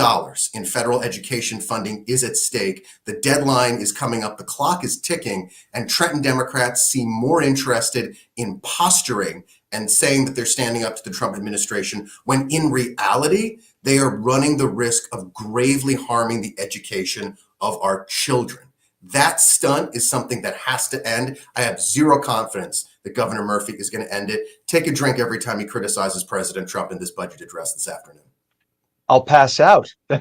in federal education funding is at stake. The deadline is coming up. The clock is ticking. And Trenton Democrats seem more interested in posturing and saying that they're standing up to the Trump administration, when in reality, they are running the risk of gravely harming the education of our children. That stunt is something that has to end. I have zero confidence that Governor Murphy is going to end it. Take a drink every time he criticizes President Trump in this budget address this afternoon. I'll pass out. Well,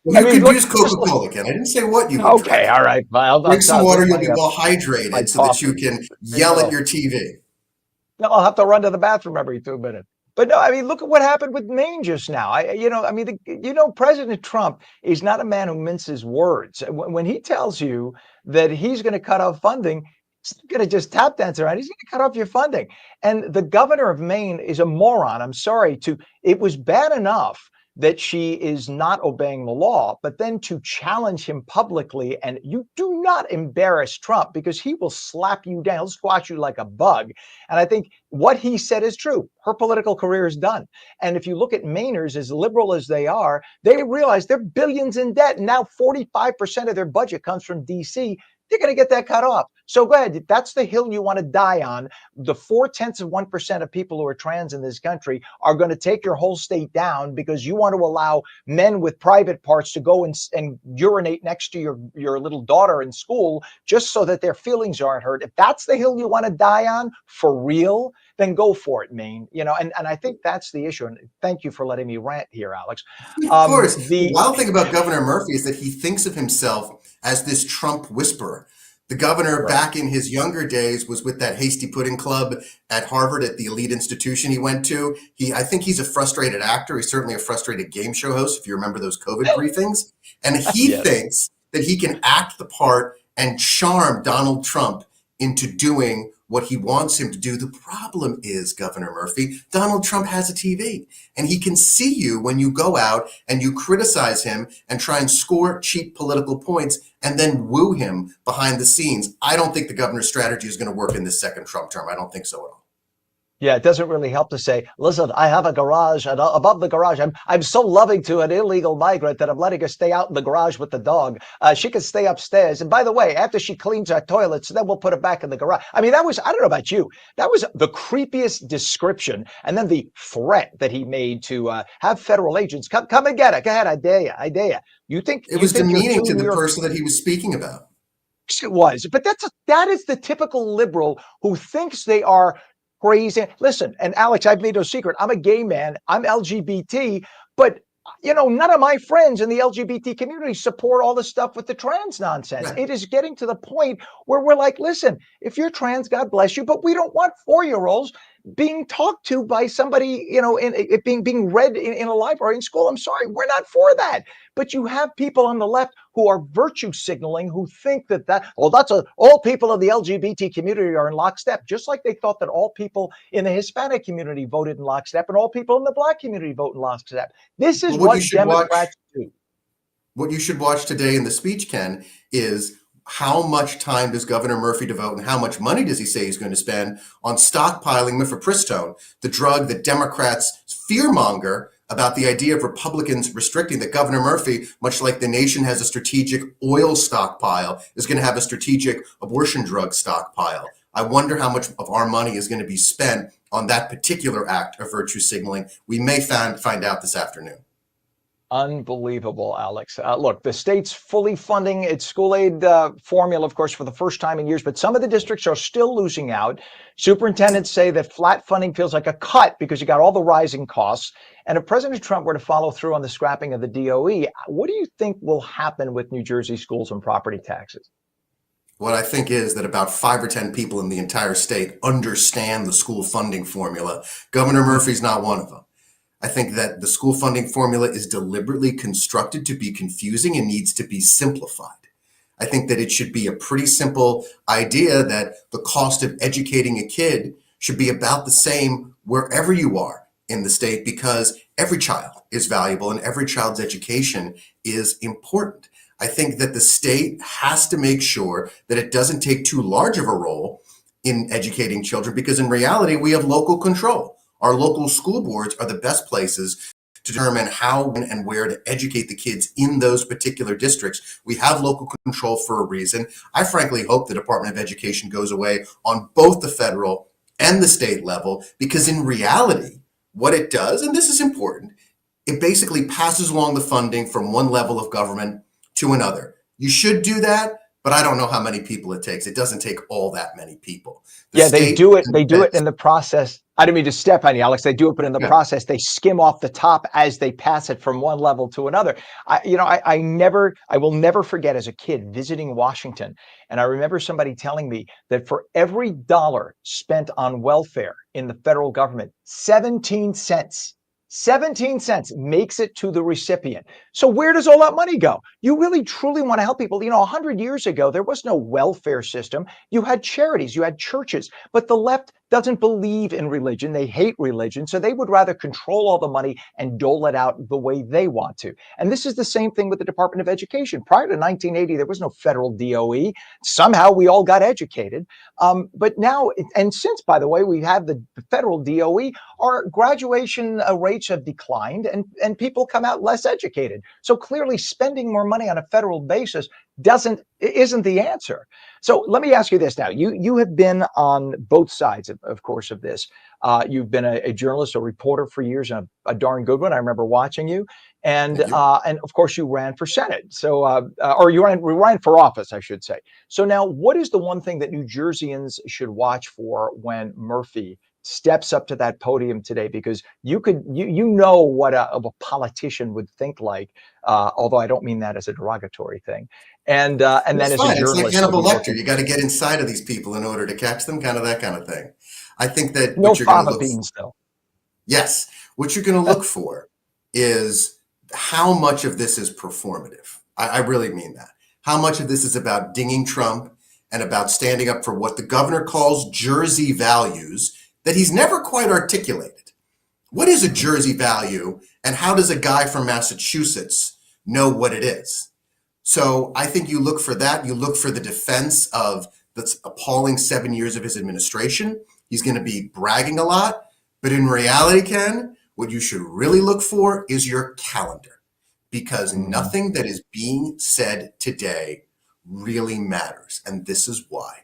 you could use Coca-Cola, Ken. I didn't say what you would drink. Okay, all right. I'll drink some water. You'll be well my hydrated so that you can yell at your TV. No, I'll have to run to the bathroom every 2 minutes. But no, I mean, look at what happened with Maine just now. President Trump is not a man who minces words. When he tells you that he's going to cut off funding, he's not going to just tap dance around. He's going to cut off your funding. And the governor of Maine is a moron. I'm sorry it was bad enough that she is not obeying the law, but then to challenge him publicly, and you do not embarrass Trump because he will slap you down, he'll squash you like a bug. And I think what he said is true. Her political career is done. And if you look at Mainers, as liberal as they are, they realize they're billions in debt. And now 45% of their budget comes from DC. They're going to get that cut off. So go ahead. If that's the hill you want to die on, the 0.4% of people who are trans in this country are going to take your whole state down because you want to allow men with private parts to go and urinate next to your little daughter in school just so that their feelings aren't hurt. If that's the hill you want to die on for real, then go for it, Maine. And I think that's the issue. And thank you for letting me rant here, Alex. Of course. The wild thing about Governor Murphy is that he thinks of himself as this Trump whisperer. The governor back in his younger days was with that Hasty Pudding Club at Harvard, at the elite institution he went to. I think he's a frustrated actor. He's certainly a frustrated game show host, if you remember those COVID briefings. And he thinks that he can act the part and charm Donald Trump into doing what he wants him to do. The problem is, Governor Murphy, Donald Trump has a TV, and he can see you when you go out and you criticize him and try and score cheap political points and then woo him behind the scenes. I don't think the governor's strategy is going to work in this second Trump term. I don't think so at all. Yeah, it doesn't really help to say, listen, I have a garage, and above the garage, I'm so loving to an illegal migrant that I'm letting her stay out in the garage with the dog. She can stay upstairs. And by the way, after she cleans our toilets, then we'll put her back in the garage. I mean, I don't know about you. That was the creepiest description. And then the threat that he made to have federal agents come and get her. Go ahead, I dare you. I dare you. You think it was demeaning to the person that he was speaking about? It was. But that is the typical liberal who thinks they are crazy. Listen, and Alex, I've made no secret. I'm a gay man. I'm LGBT, but None of my friends in the LGBT community support all the stuff with the trans nonsense. Right. It is getting to the point where we're like, listen, if you're trans, God bless you, but we don't want 4-year-olds being talked to by somebody, in it being read in a library in school. I'm sorry, we're not for that. But you have people on the left who are virtue signaling, who think all people of the LGBT community are in lockstep, just like they thought that all people in the Hispanic community voted in lockstep and all people in the Black community vote in lockstep. This is But what you what should watch, Democrats do. what you should watch today in the speech, Ken, is how much time does Governor Murphy devote and how much money does he say he's going to spend on stockpiling mifepristone, the drug that Democrats fearmonger about the idea of Republicans restricting, that Governor Murphy, much like the nation has a strategic oil stockpile, is going to have a strategic abortion drug stockpile. I wonder how much of our money is going to be spent on that particular act of virtue signaling. We may find out this afternoon. Unbelievable, Alex. Look, the state's fully funding its school aid formula, of course, for the first time in years, but some of the districts are still losing out. Superintendents say that flat funding feels like a cut because you got all the rising costs. And if President Trump were to follow through on the scrapping of the DOE, what do you think will happen with New Jersey schools and property taxes? What I think is that about 5 or 10 people in the entire state understand the school funding formula. Governor Murphy's not one of them. I think that the school funding formula is deliberately constructed to be confusing and needs to be simplified. I think that it should be a pretty simple idea that the cost of educating a kid should be about the same wherever you are in the state, because every child is valuable and every child's education is important. I think that the state has to make sure that it doesn't take too large of a role in educating children, because in reality, we have local control. Our local school boards are the best places to determine how and where to educate the kids in those particular districts. We have local control for a reason. I frankly hope the Department of Education goes away on both the federal and the state level, because in reality, what it does, and this is important, it basically passes along the funding from one level of government to another. You should do that, but I don't know how many people it takes. It doesn't take all that many people. They do it. They do it in the process. I didn't mean to step on you, Alex. They do it, but in the process, they skim off the top as they pass it from one level to another. I will never forget as a kid visiting Washington, and I remember somebody telling me that for every dollar spent on welfare in the federal government, 17 cents 17 cents makes it to the recipient. So where does all that money go? You really truly want to help people. 100 years ago, there was no welfare system. You had charities, you had churches, but the left doesn't believe in religion. They hate religion. So they would rather control all the money and dole it out the way they want to. And this is the same thing with the Department of Education. Prior to 1980, there was no federal DOE. Somehow we all got educated. But now, and since, by the way, we have the federal DOE, our graduation rates have declined and people come out less educated. So clearly spending more money on a federal basis isn't the answer. So let me ask you this now. You have been on both sides, of course, of this. You've been a journalist, a reporter for years, and a darn good one. I remember watching you. And of course, you ran for Senate. So, or you ran for office, I should say. So now, what is the one thing that New Jerseyans should watch for when Murphy steps up to that podium today? Because you know what a politician would think like, although I don't mean that as a derogatory thing. And then as a journalist, it's like Hannibal Lecter. You got to get inside of these people in order to catch them, kind of that kind of thing. I think that no fava beans, though. Yes, what you're going to look for is how much of this is performative. I really mean that. How much of this is about dinging Trump and about standing up for what the governor calls Jersey values that he's never quite articulated. What is a Jersey value, and how does a guy from Massachusetts know what it is? So I think you look for that. You look for the defense of the appalling 7 years of his administration. He's going to be bragging a lot. But in reality, Ken, what you should really look for is your calendar, because nothing that is being said today really matters. And this is why.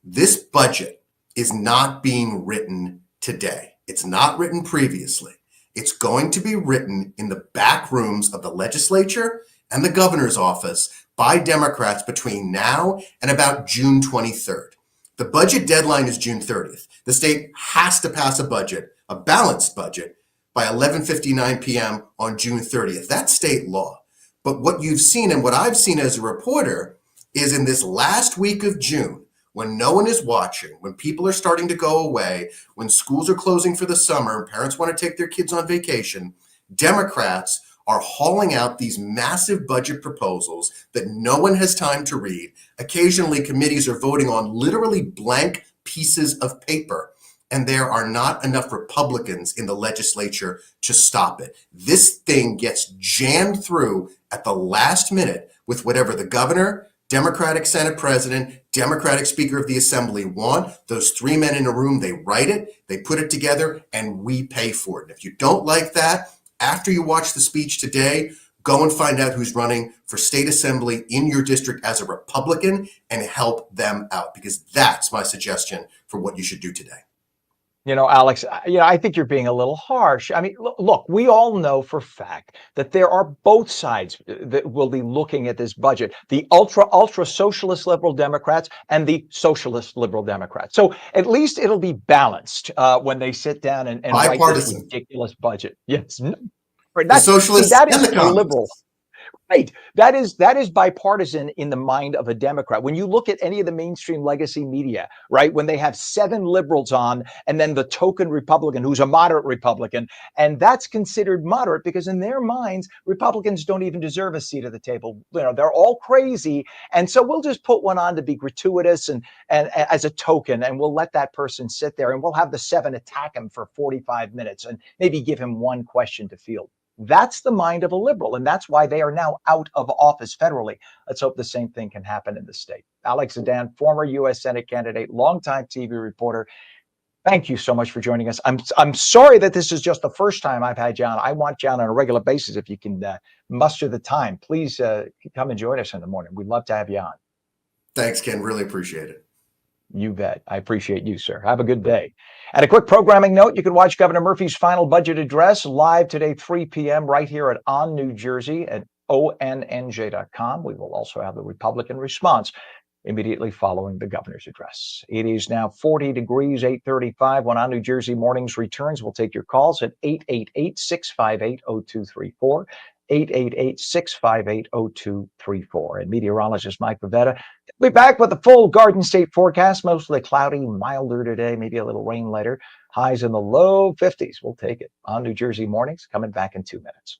This budget is not being written today. It's not written previously. It's going to be written in the back rooms of the legislature and the governor's office by Democrats between now and about June 23rd. The budget deadline is June 30th. The state has to pass a budget, a balanced budget, by 11:59 p.m. on June 30th. That's state law. But what you've seen and what I've seen as a reporter is in this last week of June, when no one is watching, when people are starting to go away, when schools are closing for the summer and parents want to take their kids on vacation, Democrats are hauling out these massive budget proposals that no one has time to read. Occasionally, committees are voting on literally blank pieces of paper, and there are not enough Republicans in the legislature to stop it. This thing gets jammed through at the last minute with whatever the governor, Democratic Senate President, Democratic Speaker of the Assembly want. Those three men in a room, they write it, they put it together, and we pay for it. And if you don't like that, after you watch the speech today, go and find out who's running for state assembly in your district as a Republican and help them out, because that's my suggestion for what you should do today. Alex, I think you're being a little harsh. I mean, look, we all know for fact that there are both sides that will be looking at this budget, the ultra socialist liberal Democrats and the socialist liberal Democrats. So at least it'll be balanced when they sit down and write this ridiculous budget. Yes. No, the socialists that is and the for liberal. Right. That is bipartisan in the mind of a Democrat. When you look at any of the mainstream legacy media, right, when they have 7 liberals on and then the token Republican who's a moderate Republican, and that's considered moderate because in their minds, Republicans don't even deserve a seat at the table. They're all crazy. And so we'll just put one on to be gratuitous and as a token, and we'll let that person sit there and we'll have the 7 attack him for 45 minutes and maybe give him one question to field. That's the mind of a liberal, and that's why they are now out of office federally. Let's hope the same thing can happen in the state. Alex Sedan, former U.S. Senate candidate, longtime TV reporter. Thank you so much for joining us. I'm sorry that this is just the first time I've had you on. I want you on a regular basis. If you can muster the time, please come and join us in the morning. We'd love to have you on. Thanks, Ken. Really appreciate it. You bet. I appreciate you, sir. Have a good day. And a quick programming note, you can watch Governor Murphy's final budget address live today, 3 p.m. right here at On New Jersey at ONNJ.com. We will also have the Republican response immediately following the governor's address. It is now 40 degrees, 8:35. When On New Jersey Mornings returns, we'll take your calls at 888-658-0234. 888-658-0234. And meteorologist Mike Pavetta will be back with the full Garden State forecast. Mostly cloudy, milder today, maybe a little rain later. Highs in the low 50s. We'll take it. On New Jersey Mornings, coming back in 2 minutes.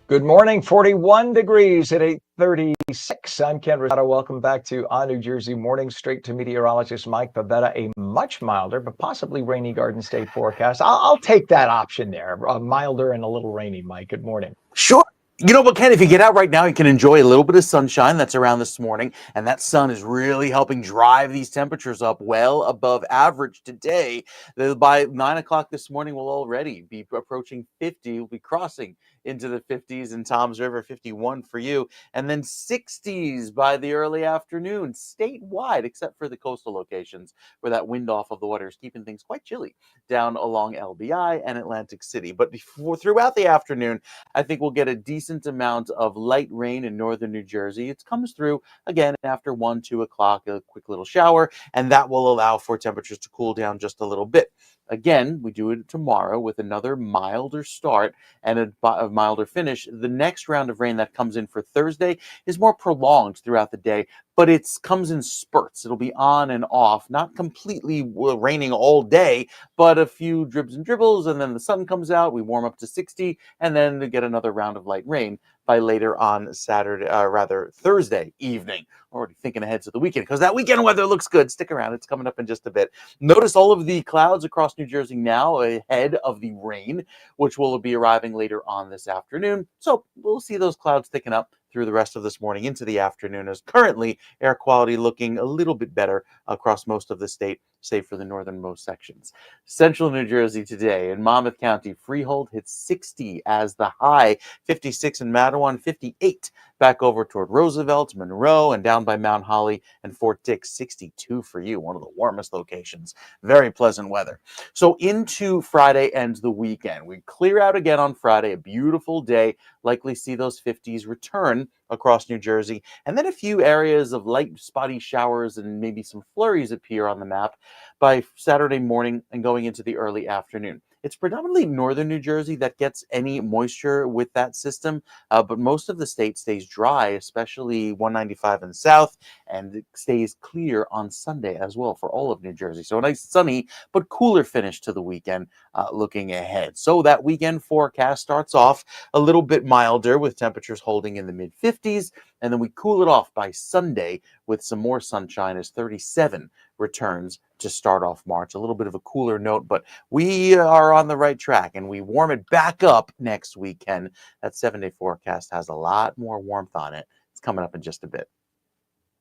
Good morning, 41 degrees at 8:36. I'm Ken Rosato. Welcome back to On New Jersey Mornings. Straight to meteorologist Mike Pavetta. A much milder, but possibly rainy Garden State forecast. I'll take that option there. Milder and a little rainy, Mike. Good morning. Sure. But Ken, if you get out right now, you can enjoy a little bit of sunshine that's around this morning, and that sun is really helping drive these temperatures up well above average today. By 9 o'clock this morning, we'll already be approaching 50. We'll be crossing into the 50s in Toms River, 51 for you, and then 60s by the early afternoon statewide, except for the coastal locations where that wind off of the water is keeping things quite chilly down along LBI and Atlantic City. But throughout the afternoon, I think we'll get a decent amount of light rain in northern New Jersey. It comes through again after 1, 2 o'clock, a quick little shower, and that will allow for temperatures to cool down just a little bit. Again, we do it tomorrow with another milder start and a milder finish. The next round of rain that comes in for Thursday is more prolonged throughout the day, but it comes in spurts. It'll be on and off, not completely raining all day, but a few dribs and dribbles, and then the sun comes out. We warm up to 60, and then to get another round of light rain by later on Thursday evening. Already thinking ahead to the weekend because that weekend weather looks good. Stick around, it's coming up in just a bit. Notice all of the clouds across New Jersey now ahead of the rain, which will be arriving later on this afternoon. So we'll see those clouds thicken up through the rest of this morning into the afternoon, as currently air quality looking a little bit better across most of the state, save for the northernmost sections. Central New Jersey today in Monmouth County, Freehold hits 60 as the high, 56 in Matawan, 58 back over toward Roosevelt, Monroe, and down by Mount Holly and Fort Dix, 62 for you, one of the warmest locations. Very pleasant weather. So into Friday and the weekend. We clear out again on Friday, a beautiful day, likely see those 50s return across New Jersey, and then a few areas of light spotty showers and maybe some flurries appear on the map by Saturday morning and going into the early afternoon. It's predominantly northern New Jersey that gets any moisture with that system, but most of the state stays dry, especially 195 in the south, and it stays clear on Sunday as well for all of New Jersey. So a nice sunny but cooler finish to the weekend looking ahead. So that weekend forecast starts off a little bit milder with temperatures holding in the mid 50s, and then we cool it off by Sunday with some more sunshine as 37 returns to start off March. A little bit of a cooler note, but we are on the right track and we warm it back up next weekend. That 7-day forecast has a lot more warmth on it. It's coming up in just a bit.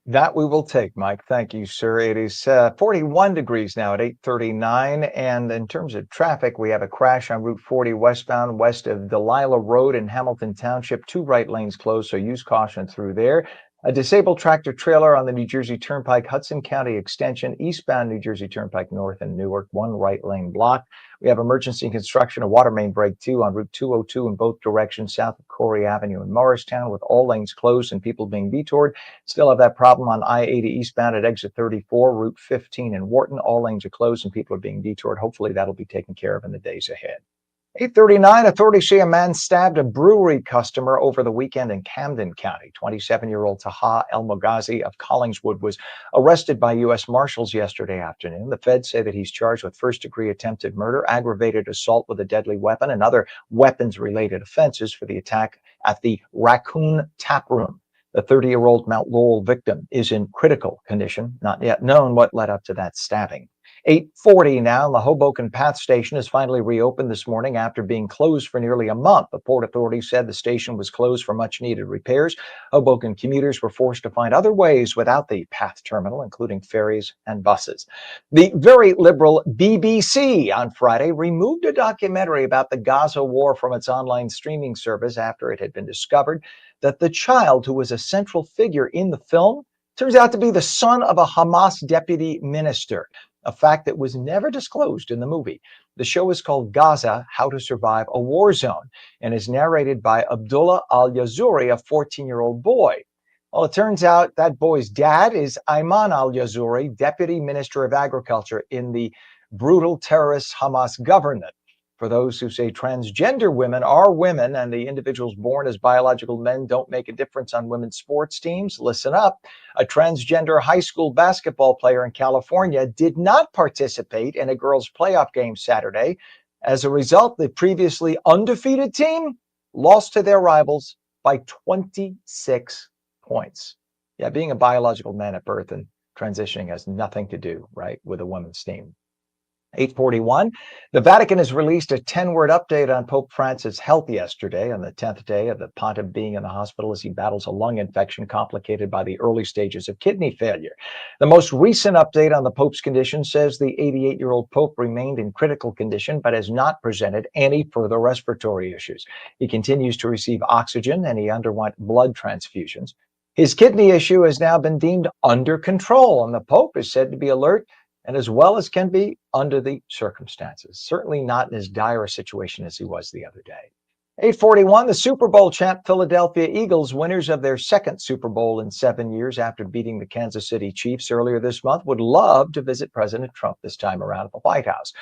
That we will take, Mike. Thank you, sir. It is 41 degrees now at 8:39. And in terms of traffic, we have a crash on Route 40 westbound west of Delilah Road in Hamilton Township. 2 right lanes closed, so use caution through there. A disabled tractor trailer on the New Jersey Turnpike Hudson County Extension, eastbound New Jersey Turnpike North and Newark, 1 right lane blocked. We have emergency construction, a water main break too on Route 202 in both directions south of Corey Avenue in Morristown, with all lanes closed and people being detoured. Still have that problem on I-80 eastbound at exit 34, Route 15 in Wharton. All lanes are closed and people are being detoured. Hopefully that'll be taken care of in the days ahead. 8:39, authorities say a man stabbed a brewery customer over the weekend in Camden County. 27-year-old Taha El-Moghazi of Collingswood was arrested by U.S. Marshals yesterday afternoon. The feds say that he's charged with first-degree attempted murder, aggravated assault with a deadly weapon, and other weapons-related offenses for the attack at the Raccoon Tap Room. The 30-year-old Mount Laurel victim is in critical condition. Not yet known what led up to that stabbing. 8:40 now. The Hoboken Path Station is finally reopened this morning after being closed for nearly a month. The Port Authority said the station was closed for much-needed repairs. Hoboken commuters were forced to find other ways without the Path terminal, including ferries and buses. The very liberal BBC on Friday removed a documentary about the Gaza war from its online streaming service after it had been discovered that the child who was a central figure in the film turns out to be the son of a Hamas deputy minister, a fact that was never disclosed in the movie. The show is called Gaza, How to Survive a War Zone, and is narrated by Abdullah al-Yazuri, a 14-year-old boy. Well, it turns out that boy's dad is Ayman al-Yazuri, deputy minister of agriculture in the brutal terrorist Hamas government. For those who say transgender women are women and the individuals born as biological men don't make a difference on women's sports teams, listen up. A transgender high school basketball player in California did not participate in a girls' playoff game Saturday. As a result, the previously undefeated team lost to their rivals by 26 points. Yeah, being a biological man at birth and transitioning has nothing to do, right, with a women's team. 8:41. The Vatican has released a 10-word update on Pope Francis' health yesterday, on the 10th day of the pontiff being in the hospital as he battles a lung infection complicated by the early stages of kidney failure. The most recent update on the Pope's condition says the 88-year-old Pope remained in critical condition but has not presented any further respiratory issues. He continues to receive oxygen and he underwent blood transfusions. His kidney issue has now been deemed under control, and the Pope is said to be alert and as well as can be under the circumstances. Certainly not in as dire a situation as he was the other day. 8:41, the Super Bowl champ Philadelphia Eagles, winners of their second Super Bowl in 7 years after beating the Kansas City Chiefs earlier this month, would love to visit President Trump this time around at the White House.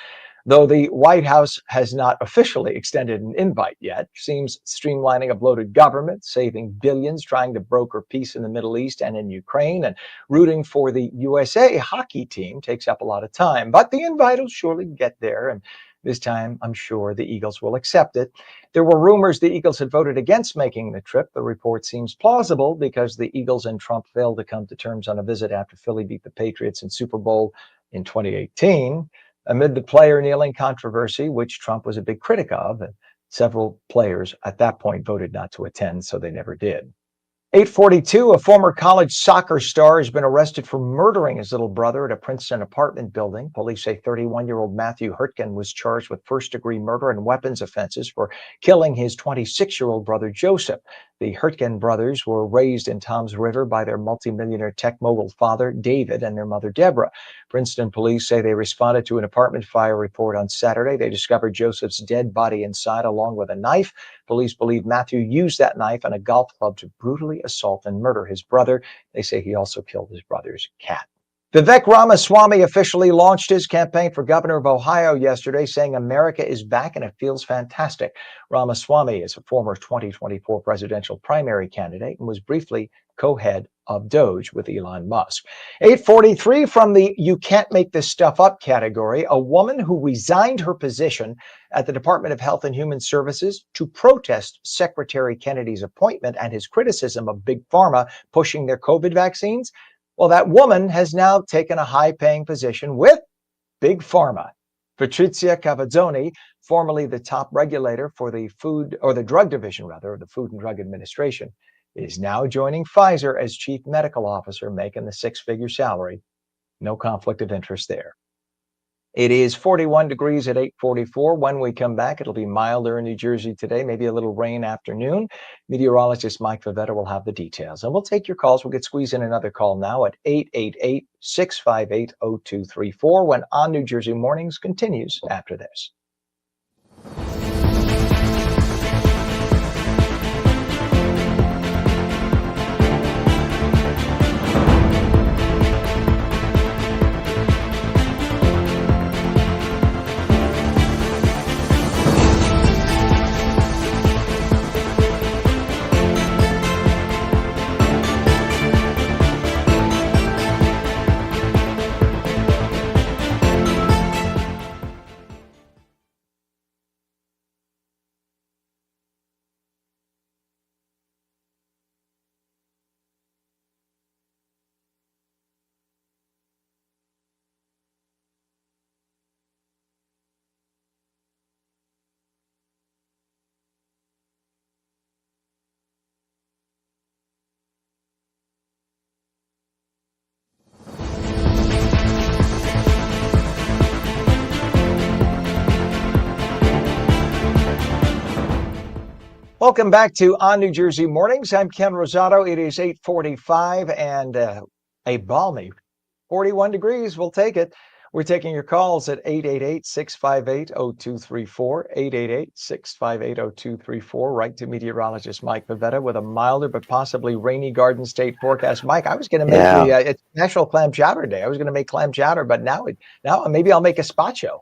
Though the White House has not officially extended an invite yet, seems streamlining a bloated government, saving billions, trying to broker peace in the Middle East and in Ukraine, and rooting for the USA hockey team takes up a lot of time. But the invite will surely get there, and this time I'm sure the Eagles will accept it. There were rumors the Eagles had voted against making the trip. The report seems plausible because the Eagles and Trump failed to come to terms on a visit after Philly beat the Patriots in Super Bowl in 2018. Amid the player kneeling controversy, which Trump was a big critic of, and several players at that point voted not to attend, so they never did. 842, a former college soccer star has been arrested for murdering his little brother at a Princeton apartment building. Police say 31-year-old Matthew Hurtgen was charged with first-degree murder and weapons offenses for killing his 26-year-old brother Joseph. The Hurtgen brothers were raised in Toms River by their multimillionaire tech mogul father, David, and their mother, Deborah. Princeton police say they responded to an apartment fire report on Saturday. They discovered Joseph's dead body inside, along with a knife. Police believe Matthew used that knife and a golf club to brutally assault and murder his brother. They say he also killed his brother's cat. Vivek Ramaswamy officially launched his campaign for governor of Ohio yesterday, saying America is back and it feels fantastic. Ramaswamy is a former 2024 presidential primary candidate and was briefly co-head of Doge with Elon Musk. 843 from the You Can't Make This Stuff Up category. A woman who resigned her position at the Department of Health and Human Services to protest Secretary Kennedy's appointment and his criticism of Big Pharma pushing their COVID vaccines. Well, that woman has now taken a high-paying position with Big Pharma. Patrizia Cavazzoni, formerly the top regulator for the drug division, of the Food and Drug Administration, is now joining Pfizer as chief medical officer, making the six-figure salary. No conflict of interest there. It is 41 degrees at 8:44. When we come back, it'll be milder in New Jersey today, maybe a little rain afternoon. Meteorologist Mike Favetta will have the details. And we'll take your calls. We'll get squeezed in another call now at 888-658-0234 when On New Jersey Mornings continues after this. Welcome back to On New Jersey Mornings. I'm Ken Rosato. It is 8:45 and a balmy 41 degrees. We'll take it. We're taking your calls at 888-658-0234, 888-658-0234, right to meteorologist Mike Pavetta with a milder but possibly rainy Garden State forecast. Mike, I was going to make it's National Clam Chowder Day. I was going to make clam chowder, but now maybe I'll make gazpacho.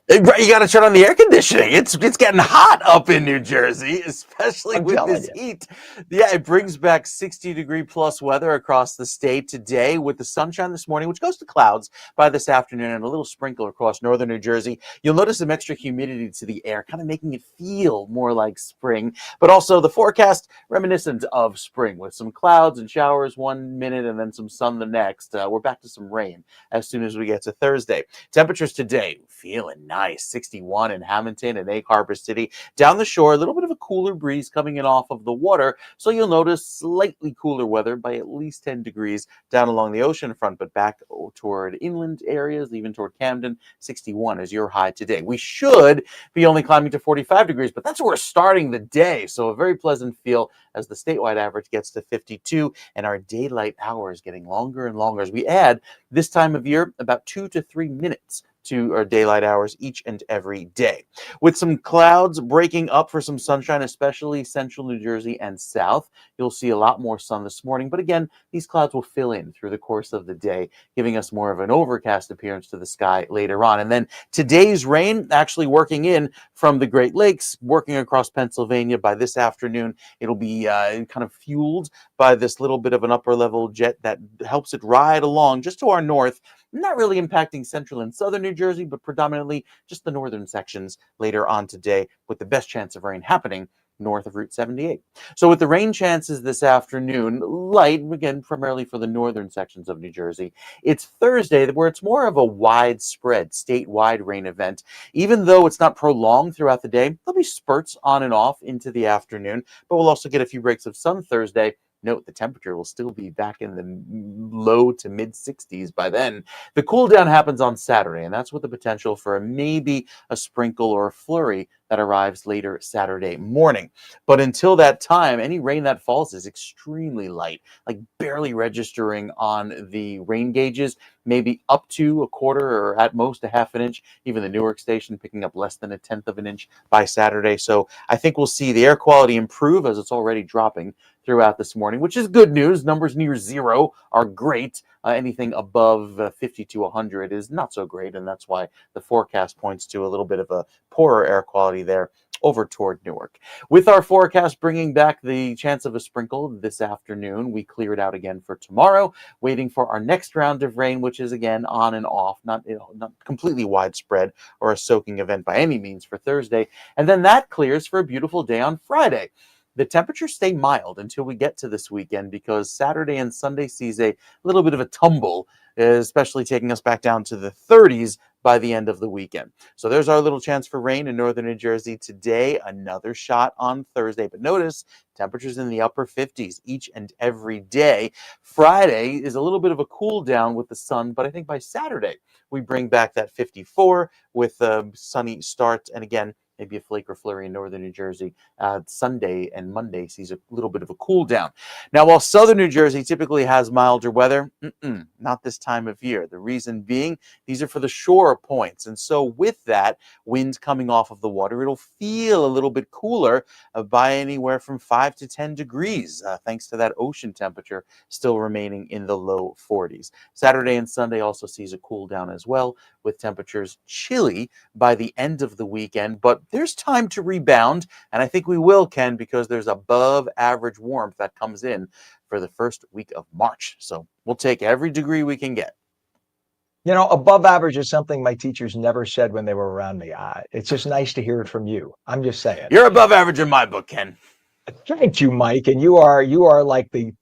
You got to turn on the air conditioning. It's getting hot up in New Jersey, especially with this heat. Yeah, it brings back 60-degree plus weather across the state today with the sunshine this morning, which goes to clouds by this afternoon and a little sprinkle across northern New Jersey. You'll notice some extra humidity to the air, kind of making it feel more like spring, but also the forecast reminiscent of spring with some clouds and showers one minute and then some sun the next. We're back to some rain as soon as we get to Thursday. Temperatures today feeling nice. 61 in Hamilton and Egg Harbor City. Down the shore, a little bit of a cooler breeze coming in off of the water, so you'll notice slightly cooler weather by at least 10 degrees down along the ocean front, but back toward inland areas, even toward Camden, 61 is your high today. We should be only climbing to 45 degrees, but that's where we're starting the day, so a very pleasant feel as the statewide average gets to 52, and our daylight hours getting longer and longer as we add this time of year about 2 to 3 minutes to our daylight hours each and every day. With some clouds breaking up for some sunshine, especially central New Jersey and south, you'll see a lot more sun this morning. But again, these clouds will fill in through the course of the day, giving us more of an overcast appearance to the sky later on. And then today's rain actually working in from the Great Lakes, working across Pennsylvania. By this afternoon, it'll be kind of fueled by this little bit of an upper level jet that helps it ride along just to our north, not really impacting central and southern New Jersey, but predominantly just the northern sections later on today, with the best chance of rain happening north of Route 78. So with the rain chances this afternoon, light, again, primarily for the northern sections of New Jersey, it's Thursday where it's more of a widespread statewide rain event. Even though it's not prolonged throughout the day, there'll be spurts on and off into the afternoon, but we'll also get a few breaks of sun Thursday. Note the temperature will still be back in the low to mid 60s by then. The cool down happens on Saturday, and that's with the potential for maybe a sprinkle or a flurry that arrives later Saturday morning. But until that time, any rain that falls is extremely light, like barely registering on the rain gauges, maybe up to a quarter or at most a half an inch. Even the Newark station picking up less than a tenth of an inch by Saturday. So I think we'll see the air quality improve, as it's already dropping throughout this morning, which is good news. Numbers near zero are great. Anything above 50 to 100 is not so great, and that's why the forecast points to a little bit of a poorer air quality there over toward Newark. With our forecast bringing back the chance of a sprinkle this afternoon, we clear it out again for tomorrow, waiting for our next round of rain, which is again on and off, not completely widespread or a soaking event by any means for Thursday. And then that clears for a beautiful day on Friday. The temperatures stay mild until we get to this weekend, because Saturday and Sunday sees a little bit of a tumble, especially taking us back down to the 30s by the end of the weekend. So there's our little chance for rain in northern New Jersey today. Another shot on Thursday. But notice temperatures in the upper 50s each and every day. Friday is a little bit of a cool down with the sun, but I think by Saturday we bring back that 54 with sunny starts. And again, maybe a flake or flurry in northern New Jersey. Sunday and Monday sees a little bit of a cool down. Now, while southern New Jersey typically has milder weather, not this time of year. The reason being, these are for the shore points. And so with that, wind coming off of the water, it'll feel a little bit cooler by anywhere from 5 to 10 degrees, thanks to that ocean temperature still remaining in the low 40s. Saturday and Sunday also sees a cool down as well, with temperatures chilly by the end of the weekend. But there's time to rebound, and I think we will, Ken, because there's above average warmth that comes in for the first week of March. So we'll take every degree we can get. You know, above average is something my teachers never said when they were around me. It's just nice to hear it from you. I'm just saying. You're above average in my book, Ken. Thank you, Mike. And you are like the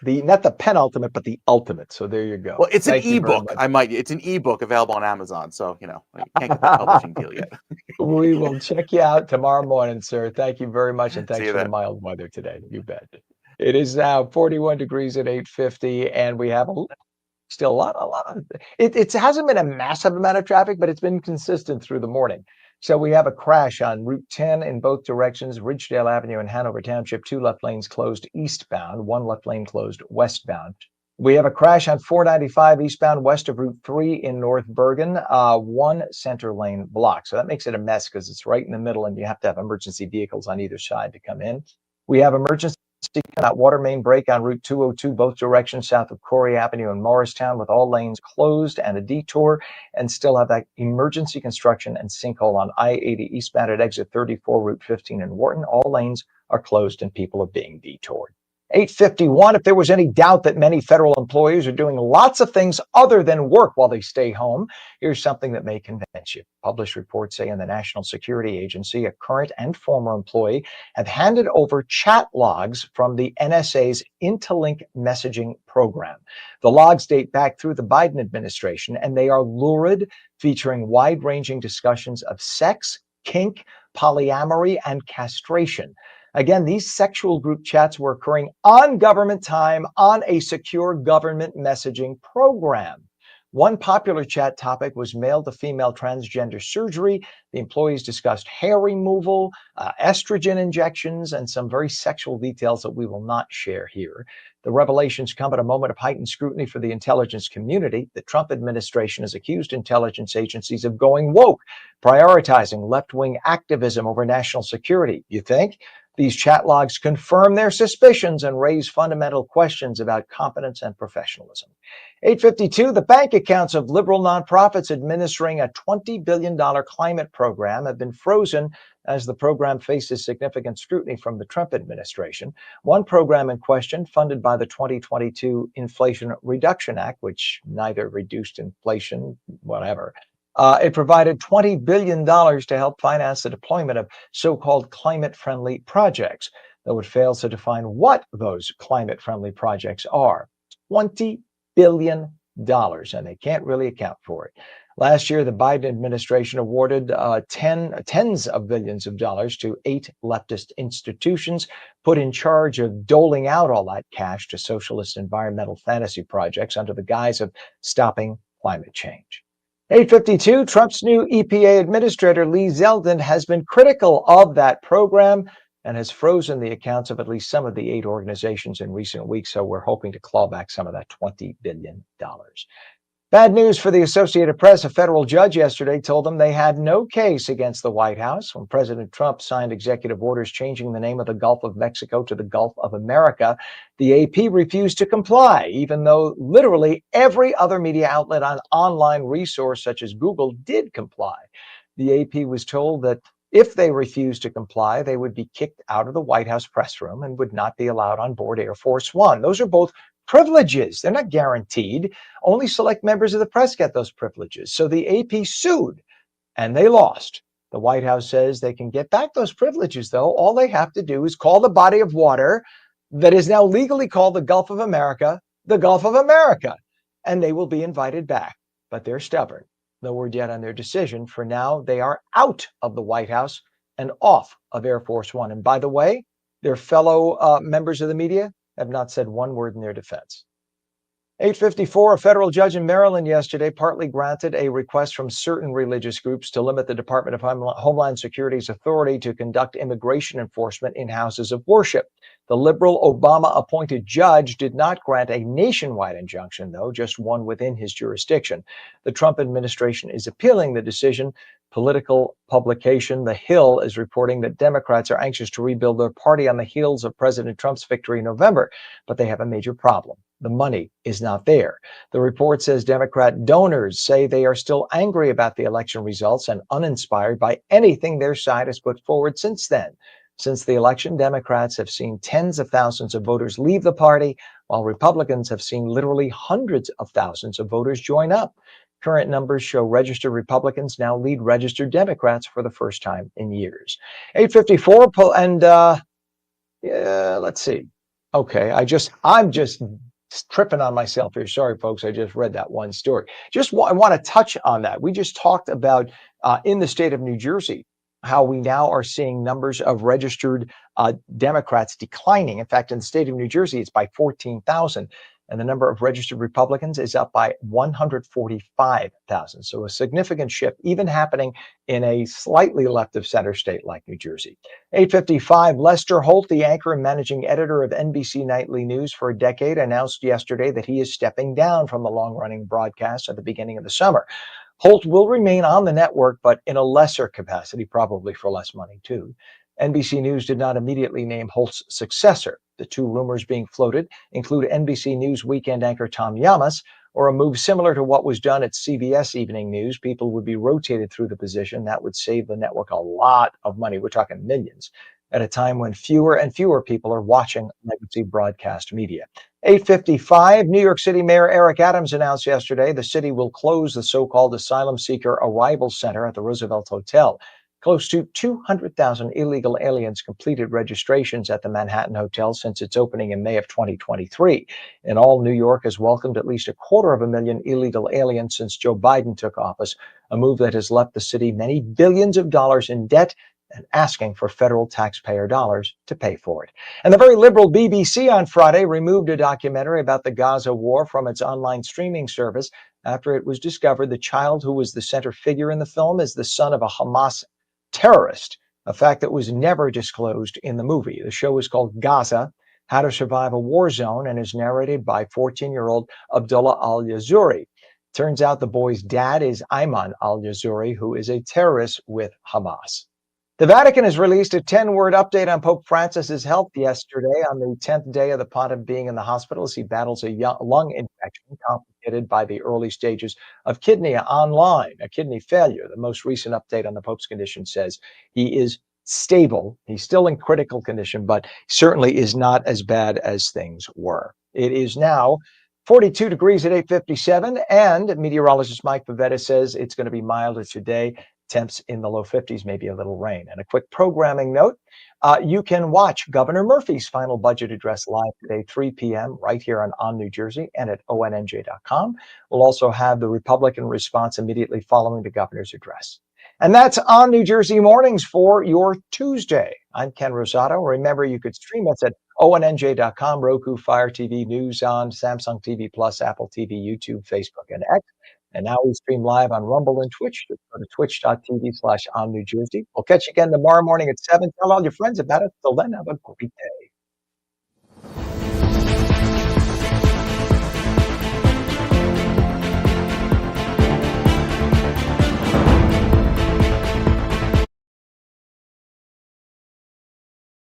not the penultimate, but the ultimate. So there you go. Well, it's an Thank you very ebook. much. It's an ebook available on Amazon. So, I can't get the publishing deal yet. We will check you out tomorrow morning, sir. Thank you very much, and See thanks you for the then. mild weather today. You bet. It is now 41 degrees at 8:50, and we have still a lot of it hasn't been a massive amount of traffic, but it's been consistent through the morning. So we have a crash on Route 10 in both directions, Ridgedale Avenue and Hanover Township, 2 left lanes closed eastbound, 1 left lane closed westbound. We have a crash on 495 eastbound west of Route 3 in North Bergen, 1 center lane block. So that makes it a mess because it's right in the middle and you have to have emergency vehicles on either side to come in. We have emergency that water main break on Route 202, both directions south of Corey Avenue in Morristown, with all lanes closed and a detour, and still have that emergency construction and sinkhole on I-80 eastbound at exit 34, Route 15 in Wharton. All lanes are closed and people are being detoured. 8:51, if there was any doubt that many federal employees are doing lots of things other than work while they stay home, here's something that may convince you. Published reports say in the National Security Agency, a current and former employee have handed over chat logs from the NSA's Interlink messaging program. The logs date back through the Biden administration, and they are lurid, featuring wide-ranging discussions of sex, kink, polyamory, and castration. Again, these sexual group chats were occurring on government time on a secure government messaging program. One popular chat topic was male to female transgender surgery. The employees discussed hair removal, estrogen injections, and some very sexual details that we will not share here. The revelations come at a moment of heightened scrutiny for the intelligence community. The Trump administration has accused intelligence agencies of going woke, prioritizing left-wing activism over national security. You think? These chat logs confirm their suspicions and raise fundamental questions about competence and professionalism. 852, the bank accounts of liberal nonprofits administering a $20 billion climate program have been frozen as the program faces significant scrutiny from the Trump administration. One program in question, funded by the 2022 Inflation Reduction Act, which neither reduced inflation, whatever, it provided $20 billion to help finance the deployment of so-called climate-friendly projects, though it fails to define what those climate-friendly projects are. $20 billion, and they can't really account for it. Last year, the Biden administration awarded tens of billions of dollars to 8 leftist institutions put in charge of doling out all that cash to socialist environmental fantasy projects under the guise of stopping climate change. 852, Trump's new EPA administrator, Lee Zeldin, has been critical of that program and has frozen the accounts of at least some of the 8 organizations in recent weeks. So we're hoping to claw back some of that $20 billion. Bad news for the Associated Press. A federal judge yesterday told them they had no case against the White House when President Trump signed executive orders changing the name of the Gulf of Mexico to the Gulf of America. The AP refused to comply, even though literally every other media outlet on online resource such as Google did comply. The AP was told that if they refused to comply, they would be kicked out of the White House press room and would not be allowed on board Air Force One. Those are both privileges. They're not guaranteed. Only select members of the press get those privileges. So the AP sued and they lost. The White House says they can get back those privileges, though. All they have to do is call the body of water that is now legally called the Gulf of America, the Gulf of America, and they will be invited back. But they're stubborn. No word yet on their decision. For now, they are out of the White House and off of Air Force One. And by the way, their fellow members of the media have not said one word in their defense. 854, a federal judge in Maryland yesterday partly granted a request from certain religious groups to limit the Department of Homeland Security's authority to conduct immigration enforcement in houses of worship. The liberal Obama-appointed judge did not grant a nationwide injunction, though, just one within his jurisdiction. The Trump administration is appealing the decision. Political publication The Hill is reporting that Democrats are anxious to rebuild their party on the heels of President Trump's victory in November, but they have a major problem. The money is not there. The report says Democrat donors say they are still angry about the election results and uninspired by anything their side has put forward since then. Since the election, Democrats have seen tens of thousands of voters leave the party, while Republicans have seen literally hundreds of thousands of voters join up. Current numbers show registered Republicans now lead registered Democrats for the first time in years. 854, and let's see. Okay, I'm just tripping on myself here. Sorry, folks. I just read that one story. I want to touch on that. We just talked about in the state of New Jersey, how we now are seeing numbers of registered Democrats declining. In fact, in the state of New Jersey, it's by 14,000. And the number of registered Republicans is up by 145,000. So a significant shift, even happening in a slightly left of center state like New Jersey. 855, Lester Holt, the anchor and managing editor of NBC Nightly News for a decade, announced yesterday that he is stepping down from the long-running broadcast at the beginning of the summer. Holt will remain on the network, but in a lesser capacity, probably for less money too. NBC News did not immediately name Holt's successor. The two rumors being floated include NBC News weekend anchor Tom Llamas, or a move similar to what was done at CBS Evening News. People would be rotated through the position. That would save the network a lot of money. We're talking millions, at a time when fewer and fewer people are watching legacy broadcast media. 855, New York City Mayor Eric Adams announced yesterday the city will close the so-called asylum seeker arrival center at the Roosevelt Hotel. Close to 200,000 illegal aliens completed registrations at the Manhattan Hotel since its opening in May of 2023. In all, New York has welcomed at least 250,000 illegal aliens since Joe Biden took office, a move that has left the city many billions of dollars in debt and asking for federal taxpayer dollars to pay for it. And the very liberal BBC on Friday removed a documentary about the Gaza war from its online streaming service. after it was discovered the child who was the center figure in the film is the son of a Hamas terrorist, a fact that was never disclosed in the movie. The show is called Gaza: How to Survive a War Zone and is narrated by 14-year-old Abdullah al-Yazuri. Turns out the boy's dad is Ayman al-Yazuri, who is a terrorist with Hamas. The Vatican has released a 10-word update on Pope Francis's health yesterday on the 10th day of the pontiff being in the hospital as he battles a lung infection complicated by the early stages of kidney failure. The most recent update on the Pope's condition says he is stable. He's still in critical condition, but certainly is not as bad as things were. It is now 42 degrees at 8:57, and meteorologist Mike Pavetta says it's going to be milder today. Temps in the low 50s, maybe a little rain. And a quick programming note, you can watch Governor Murphy's final budget address live today, 3 p.m., right here on New Jersey and at ONNJ.com. We'll also have the Republican response immediately following the governor's address. And that's on New Jersey Mornings for your Tuesday. I'm Ken Rosato. Remember, you could stream us at ONNJ.com, Roku, Fire TV, News on, Samsung TV Plus, Apple TV, YouTube, Facebook, and X. And now we stream live on Rumble and Twitch. Just go to twitch.tv/OnNewJersey. We'll catch you again tomorrow morning at 7. Tell all your friends about it. Till then, have a great day.